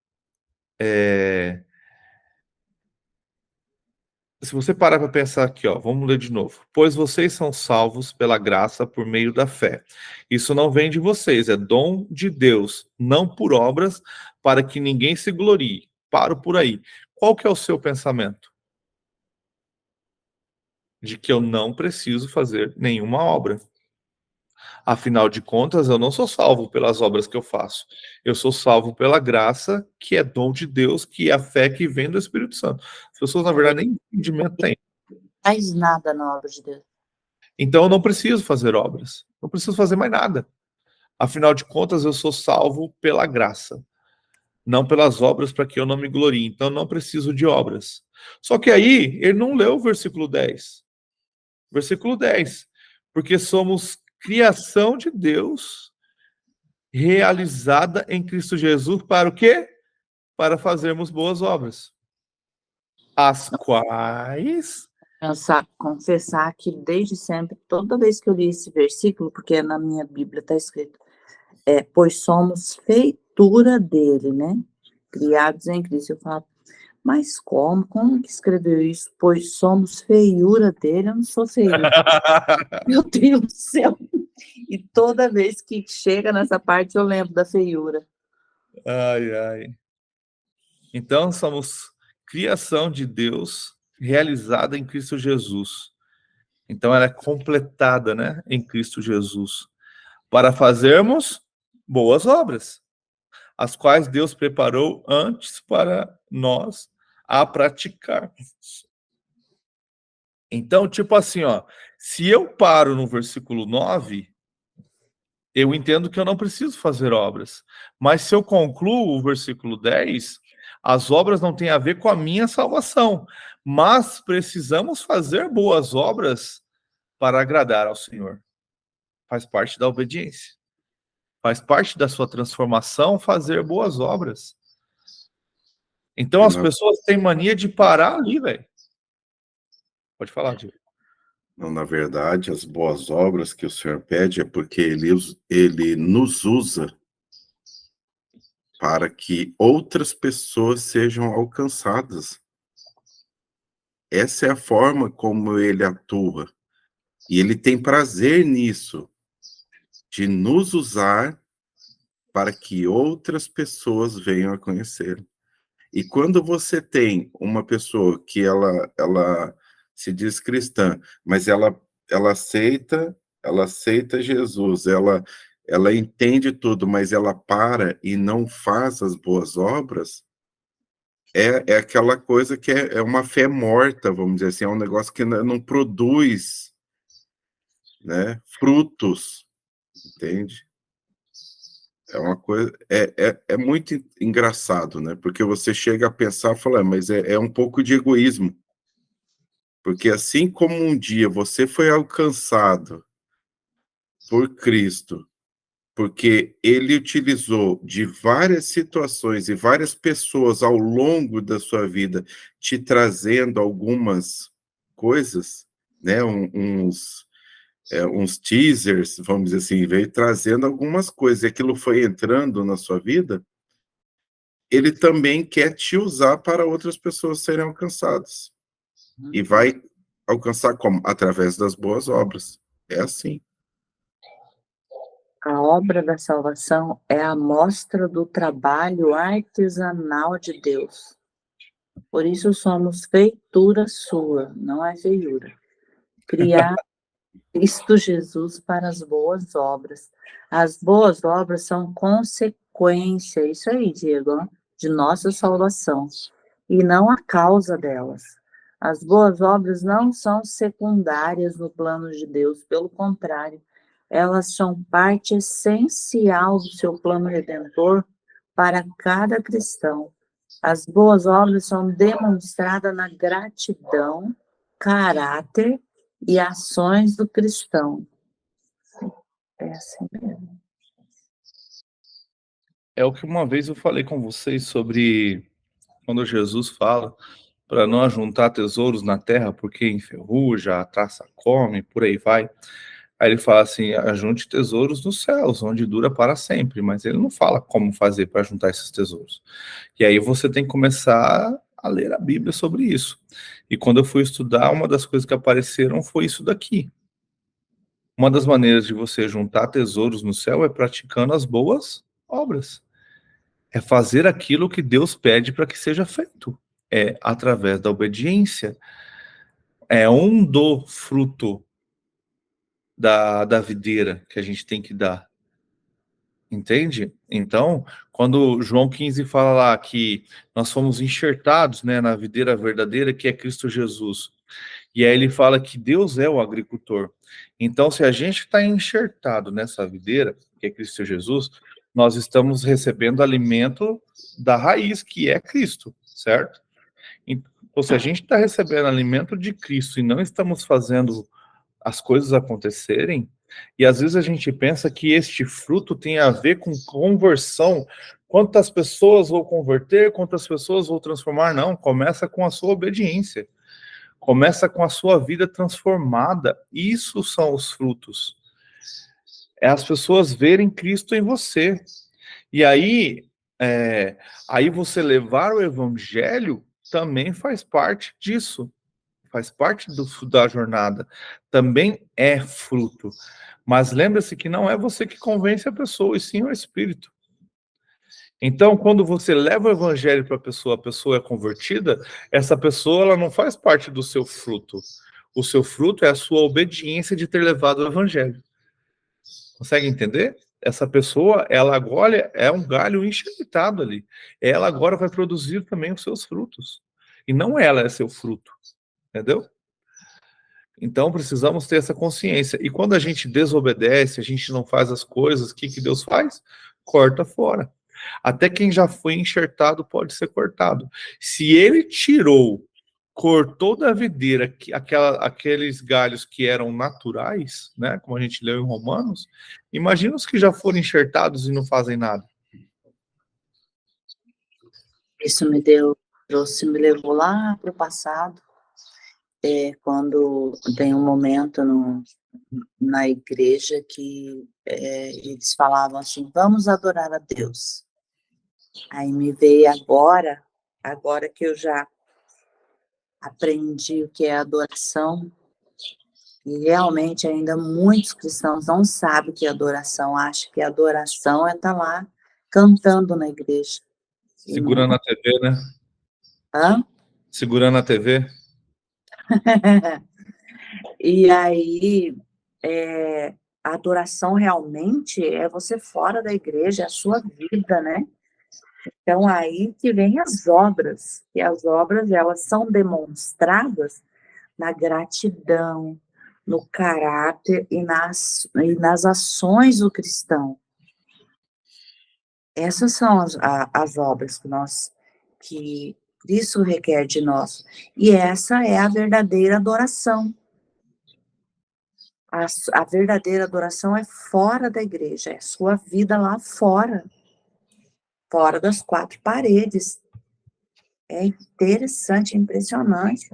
Se você parar para pensar aqui, ó, vamos ler de novo. Pois vocês são salvos pela graça por meio da fé. Isso não vem de vocês, é dom de Deus, não por obras, para que ninguém se glorie. Paro por aí. Qual que é o seu pensamento? De que eu não preciso fazer nenhuma obra. Afinal de contas, eu não sou salvo pelas obras que eu faço. Eu sou salvo pela graça, que é dom de Deus, que é a fé que vem do Espírito Santo. As pessoas, na verdade, nem entendimento têm. Faz nada na obra de Deus. Então, eu não preciso fazer obras. Não preciso fazer mais nada. Afinal de contas, eu sou salvo pela graça, não pelas obras, para que eu não me glorie. Então, não preciso de obras. Só que aí, ele não leu o versículo 10. Versículo 10. Porque somos criação de Deus, realizada em Cristo Jesus, para o quê? Para fazermos boas obras. As quais... Confessar que desde sempre, toda vez que eu li esse versículo, porque na minha Bíblia está escrito, pois somos feitura dele, né? Criados em Cristo. Eu falo, mas como? Como que escreveu isso? Pois somos feiura dele, eu não sou feiura. Meu Deus do céu! E toda vez que chega nessa parte, eu lembro da feiura. Ai, ai. Então, somos criação de Deus, realizada em Cristo Jesus. Então, ela é completada, né, em Cristo Jesus, para fazermos boas obras, as quais Deus preparou antes para nós a praticarmos. Então, tipo assim, ó, se eu paro no versículo 9, eu entendo que eu não preciso fazer obras. Mas se eu concluo o versículo 10, as obras não têm a ver com a minha salvação, mas precisamos fazer boas obras para agradar ao Senhor. Faz parte da obediência. Faz parte da sua transformação fazer boas obras. Então as pessoas têm mania de parar ali, velho. Pode falar, Diego. Não, na verdade, as boas obras que o Senhor pede é porque ele nos usa para que outras pessoas sejam alcançadas. Essa é a forma como ele atua. E ele tem prazer nisso, de nos usar para que outras pessoas venham a conhecer. E quando você tem uma pessoa que ela se diz cristã, mas ela aceita Jesus, ela entende tudo, mas ela para e não faz as boas obras, é aquela coisa que é uma fé morta, vamos dizer assim, é um negócio que não produz, né, frutos, entende? É uma coisa, é muito engraçado, né? Porque você chega a pensar e fala, mas é um pouco de egoísmo. Porque assim como um dia você foi alcançado por Cristo, porque ele utilizou de várias situações e várias pessoas ao longo da sua vida te trazendo algumas coisas, né? Uns teasers, vamos dizer assim, veio trazendo algumas coisas, e aquilo foi entrando na sua vida, ele também quer te usar para outras pessoas serem alcançadas. E vai alcançar como? Através das boas obras. É assim. A obra da salvação é a mostra do trabalho artesanal de Deus. Por isso somos feitura sua, não é feiura. Criar Cristo Jesus para as boas obras. As boas obras são consequência, isso aí, Diego, ó, de nossa salvação, e não a causa delas. As boas obras não são secundárias no plano de Deus, pelo contrário, elas são parte essencial do seu plano redentor para cada cristão. As boas obras são demonstradas na gratidão, caráter e ações do cristão. É assim mesmo. É o que uma vez eu falei com vocês sobre quando Jesus fala para não ajuntar tesouros na terra, porque enferruja, a traça come, por aí vai. Aí ele fala assim, ajunte tesouros nos céus, onde dura para sempre, mas ele não fala como fazer para juntar esses tesouros. E aí você tem que começar a ler a Bíblia sobre isso. E quando eu fui estudar, uma das coisas que apareceram foi isso daqui. Uma das maneiras de você juntar tesouros no céu é praticando as boas obras. É fazer aquilo que Deus pede para que seja feito. É através da obediência. É um do fruto da videira que a gente tem que dar. Entende? Então, quando João 15 fala lá que nós fomos enxertados, né, na videira verdadeira, que é Cristo Jesus. E aí ele fala que Deus é o agricultor. Então, se a gente está enxertado nessa videira, que é Cristo Jesus, nós estamos recebendo alimento da raiz, que é Cristo, certo? Então, se a gente está recebendo alimento de Cristo e não estamos fazendo as coisas acontecerem, e às vezes a gente pensa que este fruto tem a ver com conversão, quantas pessoas vou converter, quantas pessoas vou transformar. Não, começa com a sua obediência, começa com a sua vida transformada. Isso são os frutos. É as pessoas verem Cristo em você. E aí você levar o evangelho também faz parte disso. Faz parte da jornada, também é fruto. Mas lembre-se que não é você que convence a pessoa, e sim o Espírito. Então, quando você leva o evangelho para a pessoa é convertida, essa pessoa ela não faz parte do seu fruto. O seu fruto é a sua obediência de ter levado o evangelho. Consegue entender? Essa pessoa, ela agora é um galho enxertado ali. Ela agora vai produzir também os seus frutos. E não ela é seu fruto. Entendeu? Então, precisamos ter essa consciência. E quando a gente desobedece, a gente não faz as coisas, o que Deus faz? Corta fora. Até quem já foi enxertado pode ser cortado. Se ele cortou da videira aqueles galhos que eram naturais, né, como a gente leu em Romanos, imagina os que já foram enxertados e não fazem nada. Isso me levou lá para o passado, quando tem um momento na igreja que eles falavam assim, vamos adorar a Deus. Aí me veio agora que eu já aprendi o que é adoração, e realmente ainda muitos cristãos não sabem o que é adoração, acham que adoração é estar lá cantando na igreja. Segurando a TV, né? Hã? Segurando a TV. E aí, a adoração realmente é você fora da igreja, é a sua vida, né? Então, aí que vem as obras, e as obras, elas são demonstradas na gratidão, no caráter e nas ações do cristão. Essas são as obras que Cristo requer de nós. E essa é a verdadeira adoração. A verdadeira adoração é fora da igreja, é sua vida lá fora das quatro paredes. É interessante, impressionante.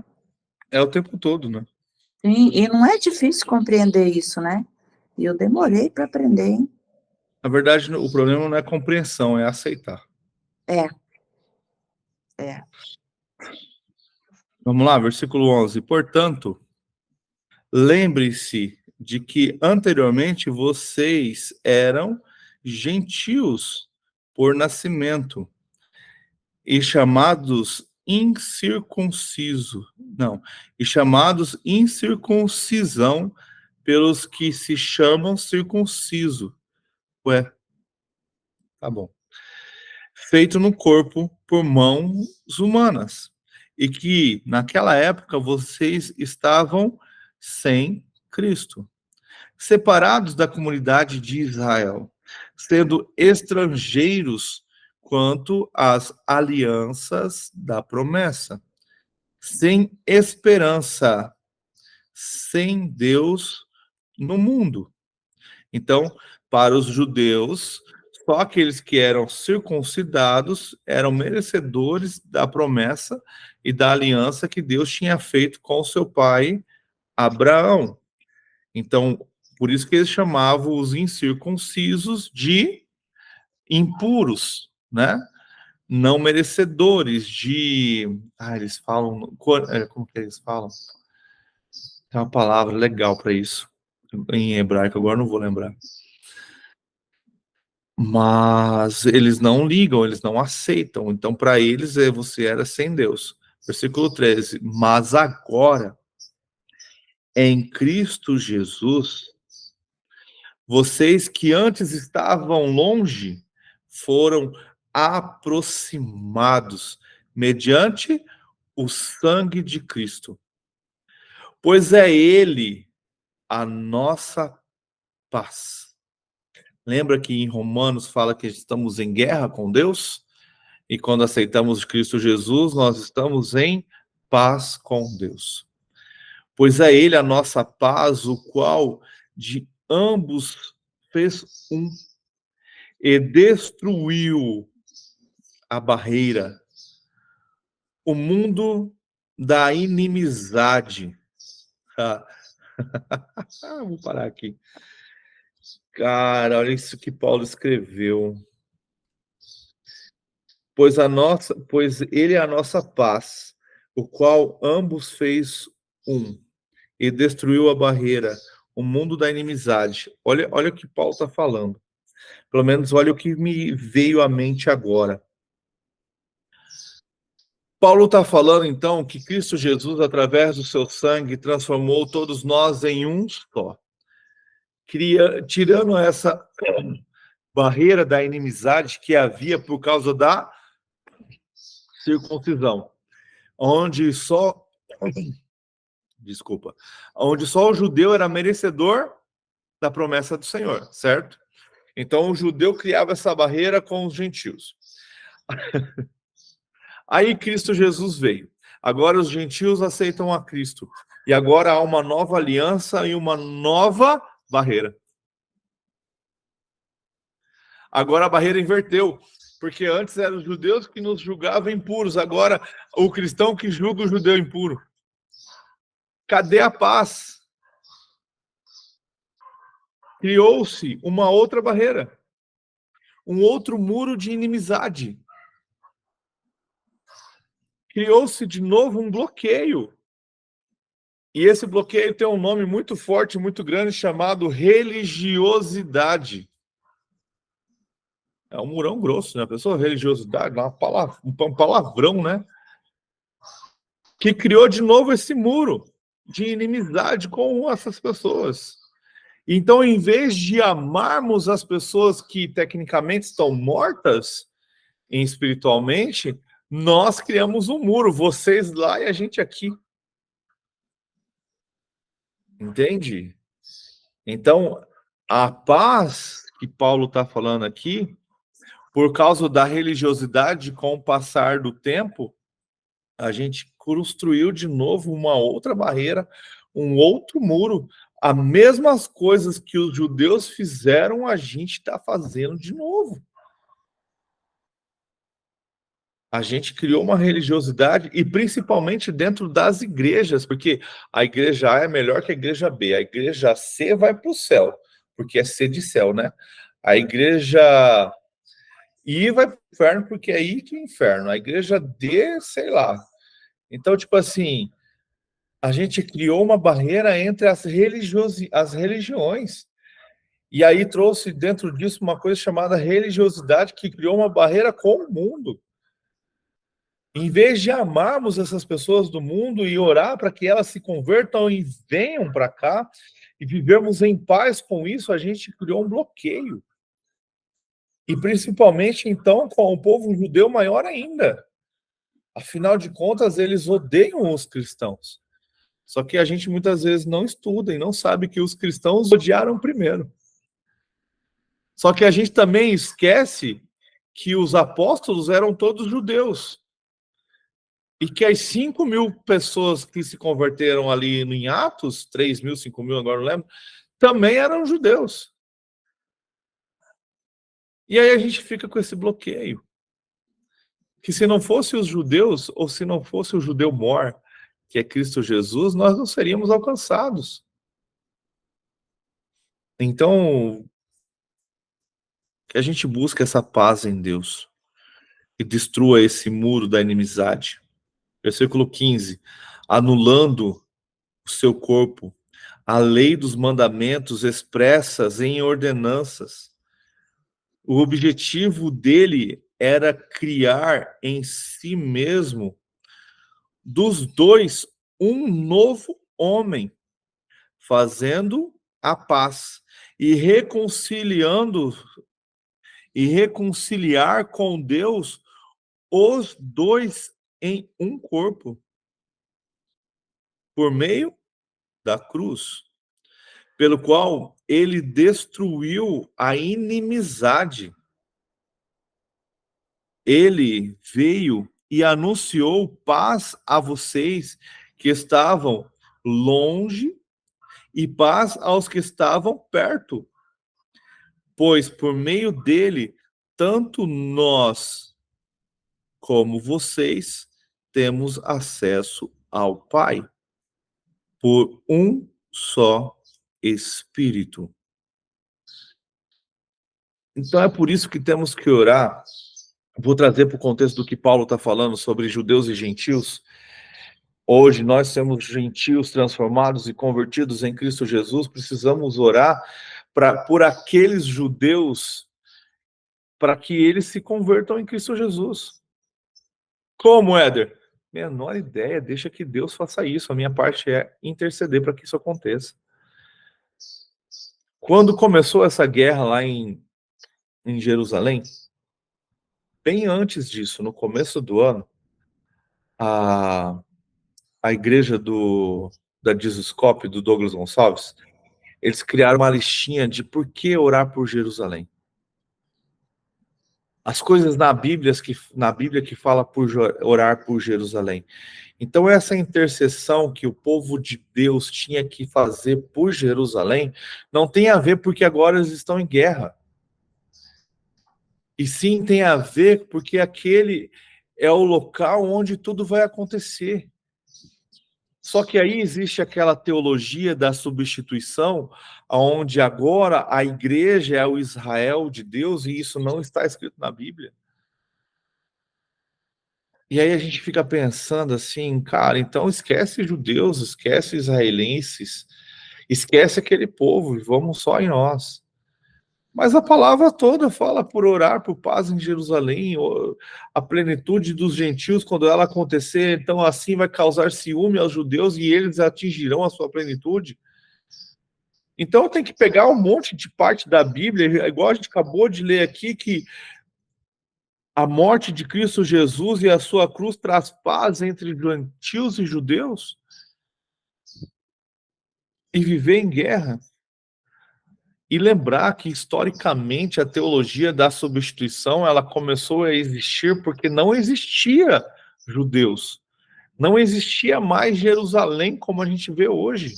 É o tempo todo, né? Sim, e não é difícil compreender isso, né? E eu demorei para aprender, hein? Na verdade, o problema não é compreensão, é aceitar. É. Vamos lá, versículo 11. Portanto, lembre-se de que anteriormente vocês eram gentios por nascimento e chamados incircuncisão pelos que se chamam circunciso. Ué, tá bom. Feito no corpo por mãos humanas. E que, naquela época, vocês estavam sem Cristo, separados da comunidade de Israel, sendo estrangeiros quanto às alianças da promessa, sem esperança, sem Deus no mundo. Então, para os judeus, só aqueles que eram circuncidados eram merecedores da promessa e da aliança que Deus tinha feito com o seu pai Abraão. Então, por isso que eles chamavam os incircuncisos de impuros, né? Não merecedores de... eles falam... Como que eles falam? Tem uma palavra legal para isso. Em hebraico, agora não vou lembrar. Mas eles não ligam, eles não aceitam. Então, para eles, você era sem Deus. Versículo 13. Mas agora, em Cristo Jesus, Vocês que antes estavam longe foram aproximados mediante o sangue de Cristo. Pois é Ele a nossa paz. Lembra que em Romanos fala que estamos em guerra com Deus? E quando aceitamos Cristo Jesus, nós estamos em paz com Deus. Pois é Ele a nossa paz, o qual de ambos fez um e destruiu a barreira, o mundo da inimizade. Vou parar aqui. Cara, olha isso que Paulo escreveu. Pois ele é a nossa paz, o qual ambos fez um e destruiu a barreira, o mundo da inimizade. Olha o que Paulo está falando. Pelo menos olha o que me veio à mente agora. Paulo está falando, então, que Cristo Jesus, através do seu sangue, transformou todos nós em um só. Tirando essa barreira da inimizade que havia por causa da circuncisão, onde só o judeu era merecedor da promessa do Senhor, certo? Então o judeu criava essa barreira com os gentios. Aí Cristo Jesus veio. Agora os gentios aceitam a Cristo. E agora há uma nova aliança e uma nova barreira. Agora a barreira inverteu. Porque antes eram os judeus que nos julgavam impuros. Agora o cristão que julga o judeu impuro. Cadê a paz? Criou-se uma outra barreira. Um outro muro de inimizade. Criou-se de novo um bloqueio. E esse bloqueio tem um nome muito forte, muito grande, chamado religiosidade. É um murão grosso, né? A pessoa, religiosidade, um palavrão, né? Que criou de novo esse muro de inimizade com essas pessoas. Então, em vez de amarmos as pessoas que tecnicamente estão mortas espiritualmente, nós criamos um muro, vocês lá e a gente aqui. Entende? Então, a paz que Paulo está falando aqui, por causa da religiosidade, com o passar do tempo, a gente construiu de novo uma outra barreira, um outro muro. As mesmas coisas que os judeus fizeram, a gente está fazendo de novo. A gente criou uma religiosidade, e principalmente dentro das igrejas, porque a igreja A é melhor que a igreja B. A igreja C vai para o céu, porque é C de céu, né? A igreja I vai para o inferno, porque é I que é inferno. A igreja D, sei lá. Então, tipo assim, a gente criou uma barreira entre as religiões. E aí trouxe dentro disso uma coisa chamada religiosidade, que criou uma barreira com o mundo. Em vez de amarmos essas pessoas do mundo e orar para que elas se convertam e venham para cá e vivermos em paz com isso, a gente criou um bloqueio. E principalmente, então, com o povo judeu maior ainda. Afinal de contas, eles odeiam os cristãos. Só que a gente muitas vezes não estuda e não sabe que os cristãos odiaram primeiro. Só que a gente também esquece que os apóstolos eram todos judeus. E que as 5.000 pessoas que se converteram ali em Atos, 3.000, 5.000, agora não lembro, também eram judeus. E aí a gente fica com esse bloqueio. Que se não fosse os judeus, ou se não fosse o judeu mor, que é Cristo Jesus, nós não seríamos alcançados. Então, que a gente busque essa paz em Deus e destrua esse muro da inimizade. Versículo 15. Anulando o seu corpo, a lei dos mandamentos expressas em ordenanças. O objetivo dele era criar em si mesmo, dos dois, um novo homem, fazendo a paz, e reconciliar com Deus os dois em um corpo, por meio da cruz, pelo qual ele destruiu a inimizade. Ele veio e anunciou paz a vocês que estavam longe e paz aos que estavam perto, pois por meio dele, tanto nós como vocês temos acesso ao Pai, por um só Espírito. Então é por isso que temos que orar. Vou trazer para o contexto do que Paulo está falando sobre judeus e gentios. Hoje nós somos gentios transformados e convertidos em Cristo Jesus. Precisamos orar por aqueles judeus, para que eles se convertam em Cristo Jesus. Como, Éder? Menor ideia, deixa que Deus faça isso. A minha parte é interceder para que isso aconteça. Quando começou essa guerra lá em Jerusalém, bem antes disso, no começo do ano, a igreja da Jesuscope, do Douglas Gonçalves, eles criaram uma listinha de por que orar por Jerusalém. As coisas na Bíblia que fala por orar por Jerusalém. Então essa intercessão que o povo de Deus tinha que fazer por Jerusalém não tem a ver porque agora eles estão em guerra. E sim tem a ver porque aquele é o local onde tudo vai acontecer. Só que aí existe aquela teologia da substituição, onde agora a igreja é o Israel de Deus, e isso não está escrito na Bíblia. E aí a gente fica pensando assim, cara, então esquece judeus, esquece israelenses, esquece aquele povo, vamos só em nós. Mas a palavra toda fala por orar por paz em Jerusalém, a plenitude dos gentios, quando ela acontecer, então assim vai causar ciúme aos judeus e eles atingirão a sua plenitude. Então tem que pegar um monte de parte da Bíblia, igual a gente acabou de ler aqui, que a morte de Cristo Jesus e a sua cruz traz paz entre gentios e judeus, e viver em guerra. E lembrar que, historicamente, a teologia da substituição ela começou a existir porque não existia judeus. Não existia mais Jerusalém como a gente vê hoje.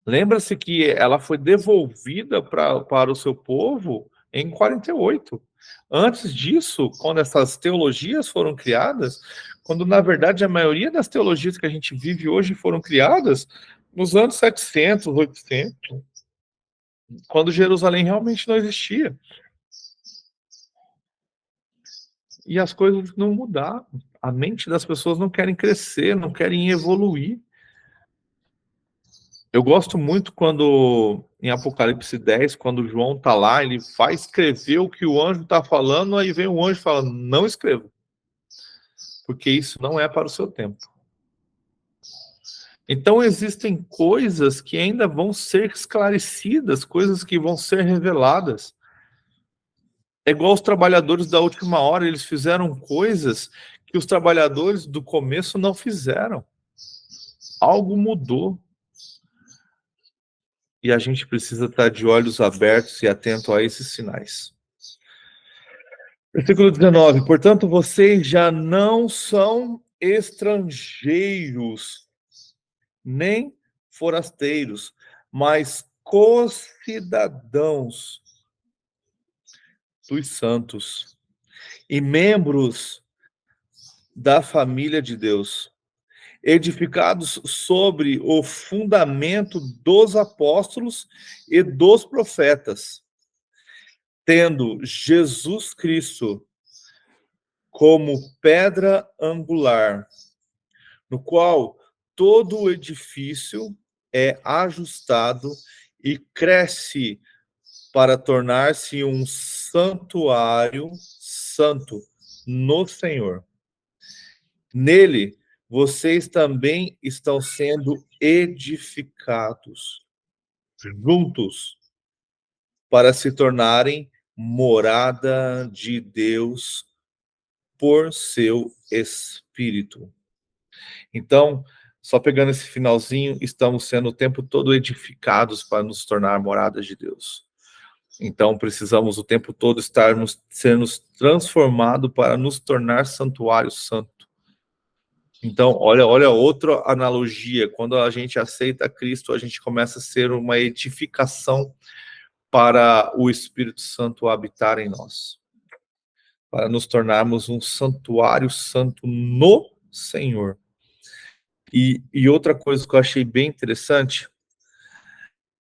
Lembra-se que ela foi devolvida para o seu povo em 48. Antes disso, quando essas teologias foram criadas, quando, na verdade, a maioria das teologias que a gente vive hoje foram criadas nos anos 700, 800, quando Jerusalém realmente não existia. E as coisas não mudaram. A mente das pessoas não querem crescer, não querem evoluir. Eu gosto muito quando, em Apocalipse 10, quando João está lá, ele vai escrever o que o anjo está falando, aí vem o anjo e fala, não escreva, porque isso não é para o seu tempo. Então existem coisas que ainda vão ser esclarecidas, coisas que vão ser reveladas. É igual os trabalhadores da última hora, eles fizeram coisas que os trabalhadores do começo não fizeram. Algo mudou. E a gente precisa estar de olhos abertos e atento a esses sinais. Versículo 19. Portanto, vocês já não são estrangeiros, nem forasteiros, mas co-cidadãos dos santos e membros da família de Deus, edificados sobre o fundamento dos apóstolos e dos profetas, tendo Jesus Cristo como pedra angular, no qual todo o edifício é ajustado e cresce para tornar-se um santuário santo no Senhor. Nele, vocês também estão sendo edificados juntos para se tornarem morada de Deus por seu Espírito. Então, só pegando esse finalzinho, estamos sendo o tempo todo edificados para nos tornar moradas de Deus. Então, precisamos o tempo todo estarmos sendo transformados para nos tornar santuário santo. Então, olha outra analogia. Quando a gente aceita Cristo, a gente começa a ser uma edificação para o Espírito Santo habitar em nós. Para nos tornarmos um santuário santo no Senhor. E outra coisa que eu achei bem interessante,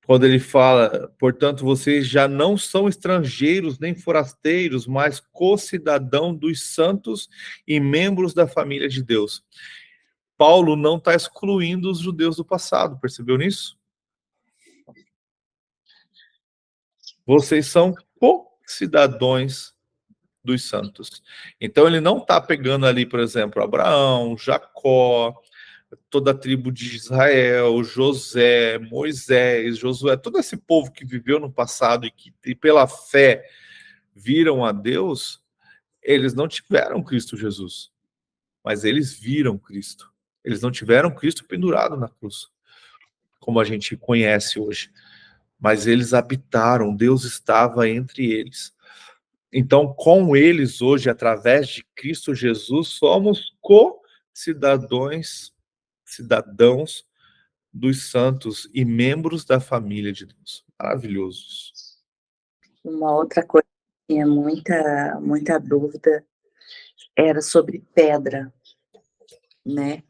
quando ele fala, portanto, vocês já não são estrangeiros nem forasteiros, mas co-cidadão dos santos e membros da família de Deus. Paulo não está excluindo os judeus do passado, percebeu nisso? Vocês são co-cidadãos dos santos. Então ele não está pegando ali, por exemplo, Abraão, Jacó, toda a tribo de Israel, José, Moisés, Josué, todo esse povo que viveu no passado e que pela fé viram a Deus, eles não tiveram Cristo Jesus, mas eles viram Cristo. Eles não tiveram Cristo pendurado na cruz, como a gente conhece hoje, mas eles habitaram, Deus estava entre eles. Então, com eles hoje, através de Cristo Jesus, somos co-cidadãos dos santos e membros da família de Deus. Maravilhosos. Uma outra coisa que tinha muita dúvida era sobre pedra, né?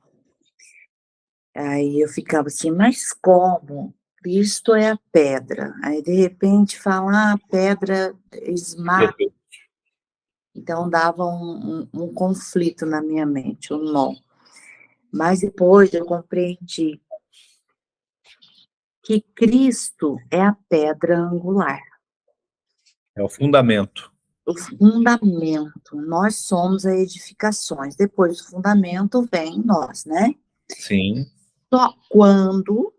Aí eu ficava assim, mas como? Cristo é a pedra. Aí, de repente, fala, a pedra esmaga. Então, dava um conflito na minha mente, um nó. Mas depois eu compreendi que Cristo é a pedra angular. É o fundamento. O fundamento. Nós somos as edificações. Depois do fundamento vem nós, né? Sim. Só quando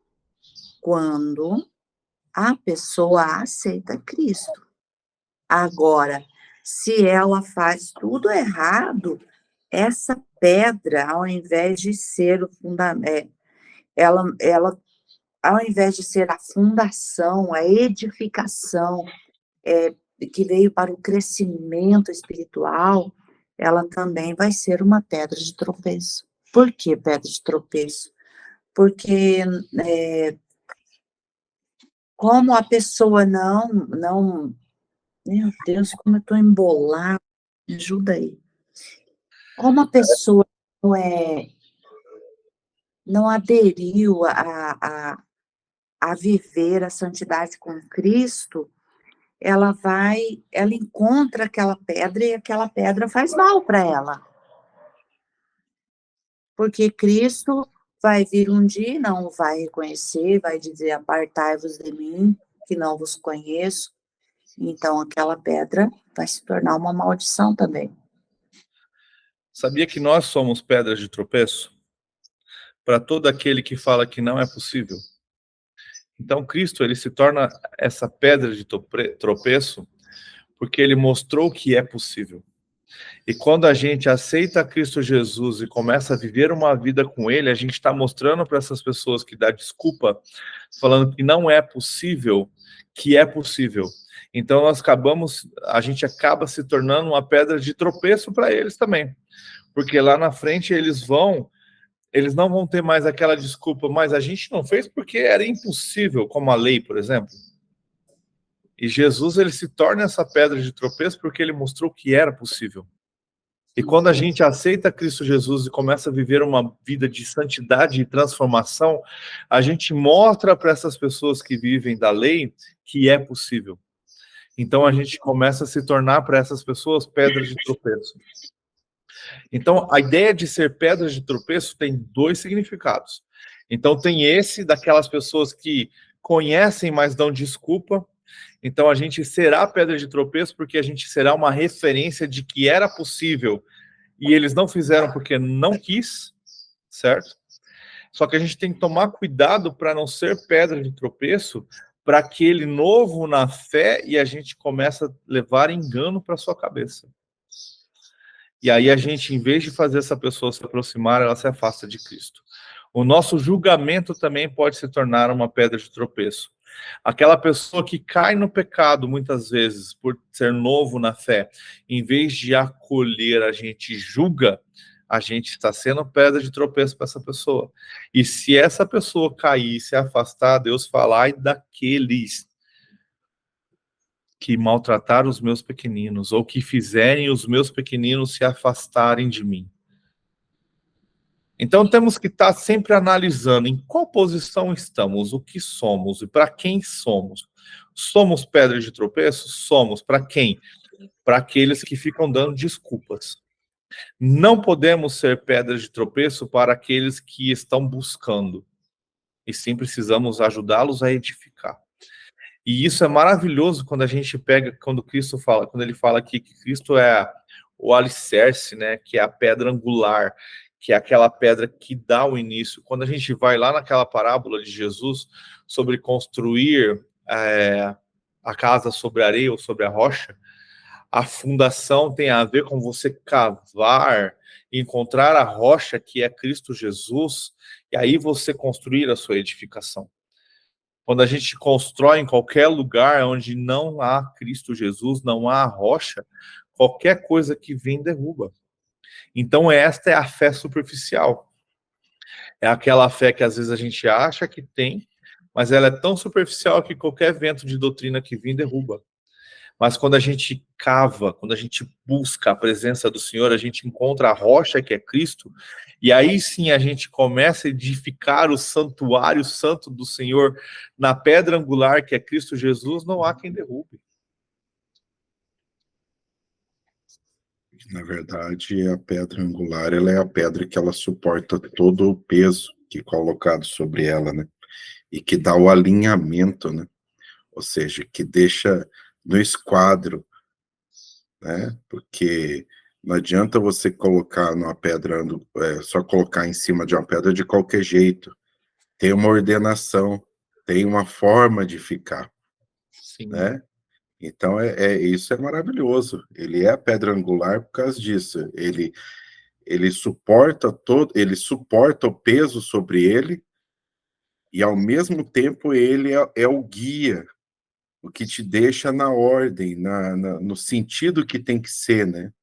a pessoa aceita Cristo. Agora, se ela faz tudo errado, essa pedra, ao invés de ser o fundamento, ela, ao invés de ser a fundação, a edificação, que veio para o crescimento espiritual, ela também vai ser uma pedra de tropeço. Por que pedra de tropeço? Porque como a pessoa não, meu Deus, como eu estou embolada, me ajuda aí. Como a pessoa não aderiu a viver a santidade com Cristo, ela encontra aquela pedra e aquela pedra faz mal para ela. Porque Cristo vai vir um dia e não vai reconhecer, vai dizer, apartai-vos de mim, que não vos conheço. Então, aquela pedra vai se tornar uma maldição também. Sabia que nós somos pedras de tropeço? Para todo aquele que fala que não é possível. Então, Cristo, ele se torna essa pedra de tropeço porque ele mostrou que é possível. E quando a gente aceita Cristo Jesus e começa a viver uma vida com ele, a gente está mostrando para essas pessoas que dá desculpa, falando que não é possível, que é possível. Então a gente acaba se tornando uma pedra de tropeço para eles também. Porque lá na frente eles não vão ter mais aquela desculpa, mas a gente não fez porque era impossível, como a lei, por exemplo. E Jesus, ele se torna essa pedra de tropeço porque ele mostrou que era possível. E quando a gente aceita Cristo Jesus e começa a viver uma vida de santidade e transformação, a gente mostra para essas pessoas que vivem da lei que é possível. Então a gente começa a se tornar para essas pessoas pedras de tropeço. Então a ideia de ser pedra de tropeço tem dois significados. Então tem esse daquelas pessoas que conhecem, mas dão desculpa. Então a gente será pedra de tropeço porque a gente será uma referência de que era possível e eles não fizeram porque não quis, certo? Só que a gente tem que tomar cuidado para não ser pedra de tropeço para aquele novo na fé e a gente começa a levar engano para sua cabeça. E aí a gente, em vez de fazer essa pessoa se aproximar, ela se afasta de Cristo. O nosso julgamento também pode se tornar uma pedra de tropeço. Aquela pessoa que cai no pecado, muitas vezes, por ser novo na fé, em vez de acolher, a gente julga, a gente está sendo pedra de tropeço para essa pessoa. E se essa pessoa cair e se afastar, Deus fala, ai daqueles que maltrataram os meus pequeninos, ou que fizerem os meus pequeninos se afastarem de mim. Então temos que estar sempre analisando em qual posição estamos, o que somos e para quem somos. Somos pedra de tropeço? Somos. Para quem? Para aqueles que ficam dando desculpas. Não podemos ser pedra de tropeço para aqueles que estão buscando. E sim precisamos ajudá-los a edificar. E isso é maravilhoso quando a gente pega, quando ele fala aqui que Cristo é o alicerce, né, que é a pedra angular, que é aquela pedra que dá o início. Quando a gente vai lá naquela parábola de Jesus sobre construir a casa sobre a areia ou sobre a rocha, a fundação tem a ver com você cavar, encontrar a rocha que é Cristo Jesus, e aí você construir a sua edificação. Quando a gente constrói em qualquer lugar onde não há Cristo Jesus, não há rocha, qualquer coisa que vem derruba. Então esta é a fé superficial. É aquela fé que às vezes a gente acha que tem, mas ela é tão superficial que qualquer vento de doutrina que vem derruba. Mas quando a gente cava, quando a gente busca a presença do Senhor, a gente encontra a rocha que é Cristo, e aí sim a gente começa a edificar o santuário santo do Senhor na pedra angular que é Cristo Jesus, não há quem derrube. Na verdade, a pedra angular, ela é a pedra que ela suporta todo o peso que é colocado sobre ela, né? E que dá o alinhamento, né? Ou seja, que deixa no esquadro, né? Porque não adianta você colocar numa pedra, só colocar em cima de uma pedra de qualquer jeito. Tem uma ordenação, tem uma forma de ficar, Sim. né? Então, isso é maravilhoso. Ele é a pedra angular por causa disso. Ele suporta o peso sobre ele e, ao mesmo tempo, ele é o guia, o que te deixa na ordem, no sentido que tem que ser, né?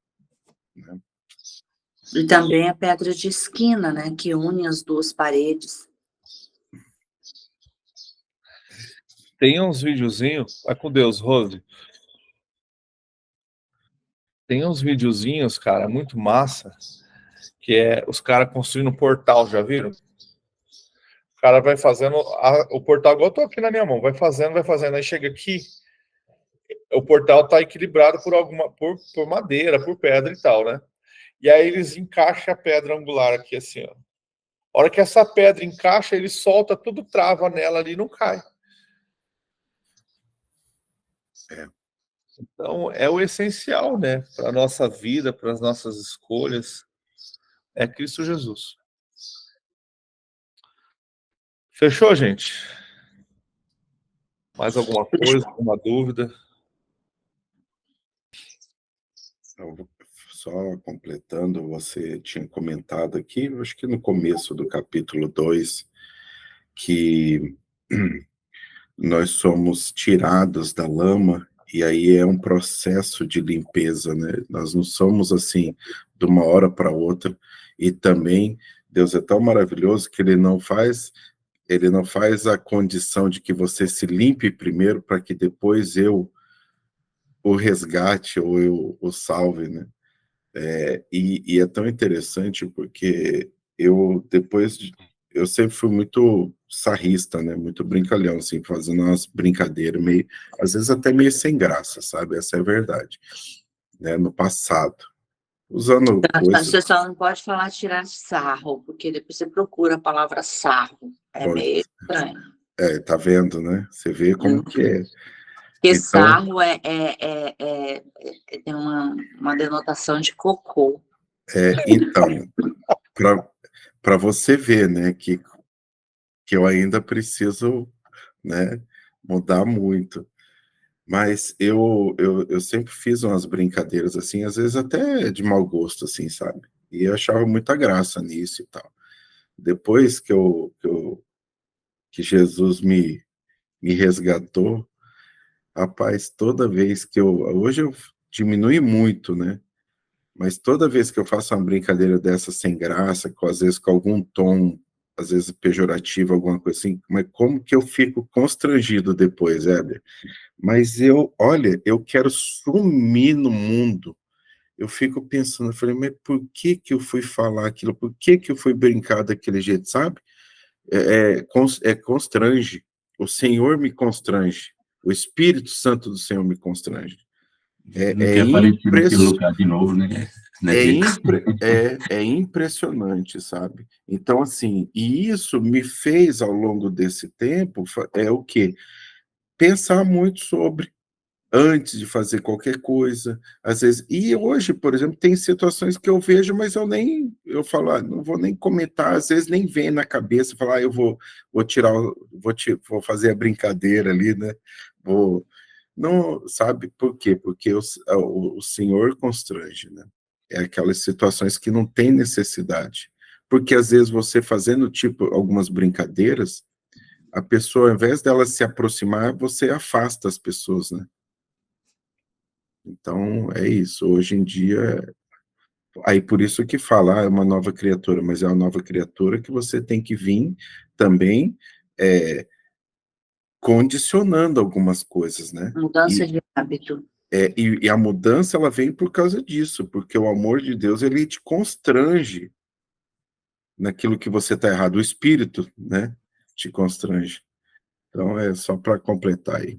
E também a pedra de esquina, né, que une as duas paredes. Tem uns videozinhos, vai com Deus, Rose. Tem uns videozinhos, cara, muito massa, que é os caras construindo um portal, já viram? O cara vai fazendo o portal, igual eu tô aqui na minha mão, vai fazendo, aí chega aqui, o portal tá equilibrado por madeira, por pedra e tal, né? E aí eles encaixam a pedra angular aqui assim, ó. A hora que essa pedra encaixa, ele solta, tudo trava nela ali e não cai. Então, é o essencial, né? Para a nossa vida, para as nossas escolhas, é Cristo Jesus. Fechou, gente? Mais alguma coisa, alguma dúvida? Só completando, você tinha comentado aqui, acho que no começo do capítulo 2, que nós somos tirados da lama, e aí é um processo de limpeza, né? Nós não somos assim, de uma hora para outra, e também Deus é tão maravilhoso que ele não faz a condição de que você se limpe primeiro para que depois eu o resgate ou eu o salve, né? E é tão interessante porque eu sempre fui muito sarrista, né? Muito brincalhão, assim, fazendo umas brincadeiras meio, às vezes até meio sem graça, sabe? Essa é a verdade, né? No passado, usando coisas. Você só não pode falar tirar sarro, porque depois você procura a palavra sarro. É meio estranho. Tá vendo, né? Você vê como que é. Porque Então, sarro tem uma denotação de cocô. Então, para você ver, né, que eu ainda preciso, né, mudar muito. Mas eu sempre fiz umas brincadeiras assim, às vezes até de mau gosto, assim, sabe? E eu achava muita graça nisso e tal. Depois que Jesus me resgatou, rapaz, toda vez que hoje eu diminui muito, né? Mas toda vez que eu faço uma brincadeira dessa sem graça, às vezes com algum tom, às vezes pejorativo, alguma coisa assim, mas como que eu fico constrangido depois, Éder? Mas olha, eu quero sumir no mundo. Eu fico pensando, eu falei, mas por que que eu fui falar aquilo? Por que que eu fui brincar daquele jeito, sabe? Constrange. O Senhor me constrange. O Espírito Santo do Senhor me constrange. Não quer aparecer naquele lugar de novo, né? É impressionante, sabe? Então, assim, e isso me fez, ao longo desse tempo, o quê? Pensar muito sobre, antes de fazer qualquer coisa, às vezes. E hoje, por exemplo, tem situações que eu vejo, mas eu falo, não vou nem comentar, às vezes nem vem na cabeça, falar, eu vou tirar, vou fazer a brincadeira ali, né? Não, sabe por quê? Porque o Senhor constrange, né? É aquelas situações que não tem necessidade. Porque às vezes você fazendo tipo algumas brincadeiras, a pessoa, ao invés dela se aproximar, você afasta as pessoas, né? Então, é isso. Hoje em dia, aí por isso que fala, é uma nova criatura, mas é uma nova criatura que você tem que vir também condicionando algumas coisas, né? Mudança de hábito. E a mudança, ela vem por causa disso, porque o amor de Deus, ele te constrange naquilo que você está errado. O Espírito, né, te constrange. Então, é só para completar aí.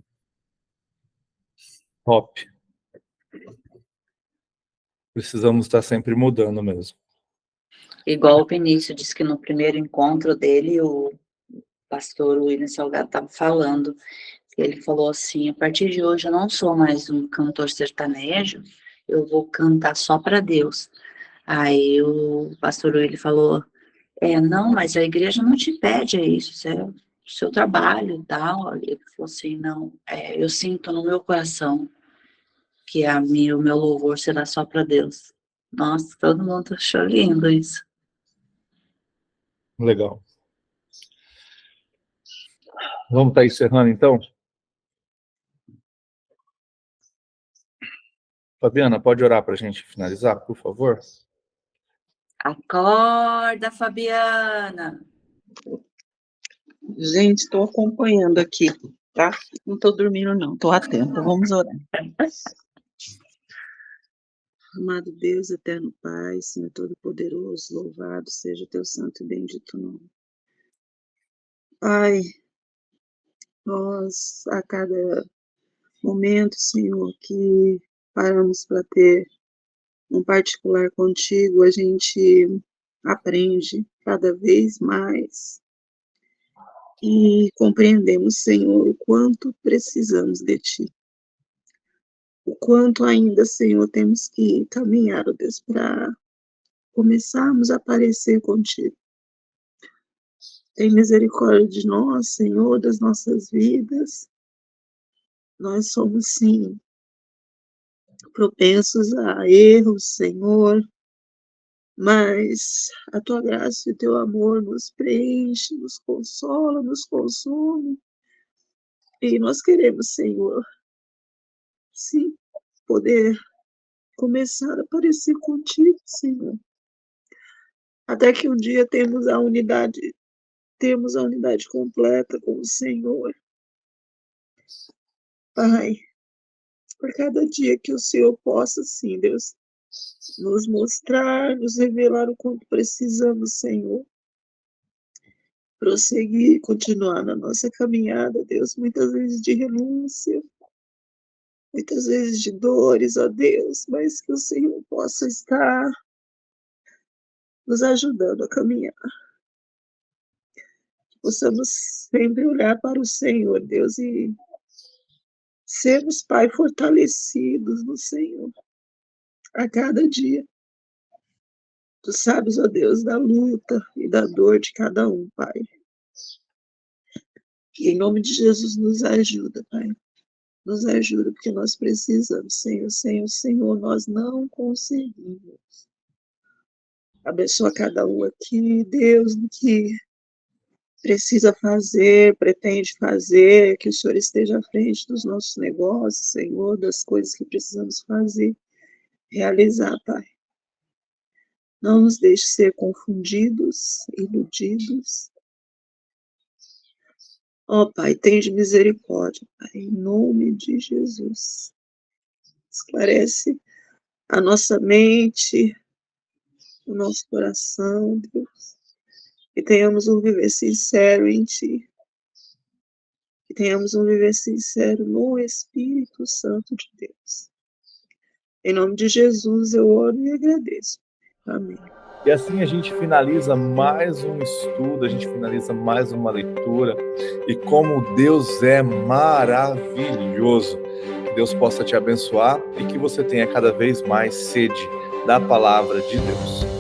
Top. Precisamos estar sempre mudando mesmo. Igual o Vinícius disse que no primeiro encontro dele, o pastor William Salgado estava falando. Ele falou assim, a partir de hoje eu não sou mais um cantor sertanejo, eu vou cantar só para Deus. Aí o pastor William falou, não, mas a igreja não te pede isso, isso é o seu trabalho e tal. Ele falou assim, não, eu sinto no meu coração que o meu louvor será só para Deus. Nossa, todo mundo achou lindo isso. Legal. Vamos estar encerrando, então? Fabiana, pode orar para a gente finalizar, por favor? Acorda, Fabiana! Gente, estou acompanhando aqui, tá? Não estou dormindo, não. Estou atenta. Vamos orar. Amado Deus, eterno Pai, Senhor Todo-Poderoso, louvado seja o teu santo e bendito nome. Pai, nós, a cada momento, Senhor, que paramos para ter um particular contigo, a gente aprende cada vez mais e compreendemos, Senhor, o quanto precisamos de Ti. O quanto ainda, Senhor, temos que caminhar, ó Deus, para começarmos a parecer contigo. Tem misericórdia de nós, Senhor, das nossas vidas. Nós somos, sim, propensos a erros, Senhor, mas a Tua graça e o Teu amor nos preenche, nos consola, nos consome. E nós queremos, Senhor, sim, poder começar a parecer contigo, Senhor. Até que um dia temos a unidade completa com o Senhor. Pai, por cada dia que o Senhor possa, sim, Deus, nos mostrar, nos revelar o quanto precisamos, Senhor, prosseguir, continuar na nossa caminhada, Deus, muitas vezes de renúncia, muitas vezes de dores, ó Deus, mas que o Senhor possa estar nos ajudando a caminhar. Que possamos sempre olhar para o Senhor, Deus, e sermos, Pai, fortalecidos no Senhor a cada dia. Tu sabes, ó Deus, da luta e da dor de cada um, Pai. E em nome de Jesus, nos ajuda, Pai. Nos ajuda, porque nós precisamos, Senhor. Senhor, nós não conseguimos. Abençoa cada um aqui, Deus, no que precisa fazer, pretende fazer, que o Senhor esteja à frente dos nossos negócios, Senhor, das coisas que precisamos fazer, realizar, Pai. Não nos deixe ser confundidos, iludidos. Ó, Pai, tende misericórdia, Pai, em nome de Jesus. Esclarece a nossa mente, o nosso coração, Deus. Que tenhamos um viver sincero em Ti. Que tenhamos um viver sincero no Espírito Santo de Deus. Em nome de Jesus eu oro e agradeço. Amém. E assim a gente finaliza mais um estudo, a gente finaliza mais uma leitura. E como Deus é maravilhoso. Que Deus possa te abençoar e que você tenha cada vez mais sede da palavra de Deus.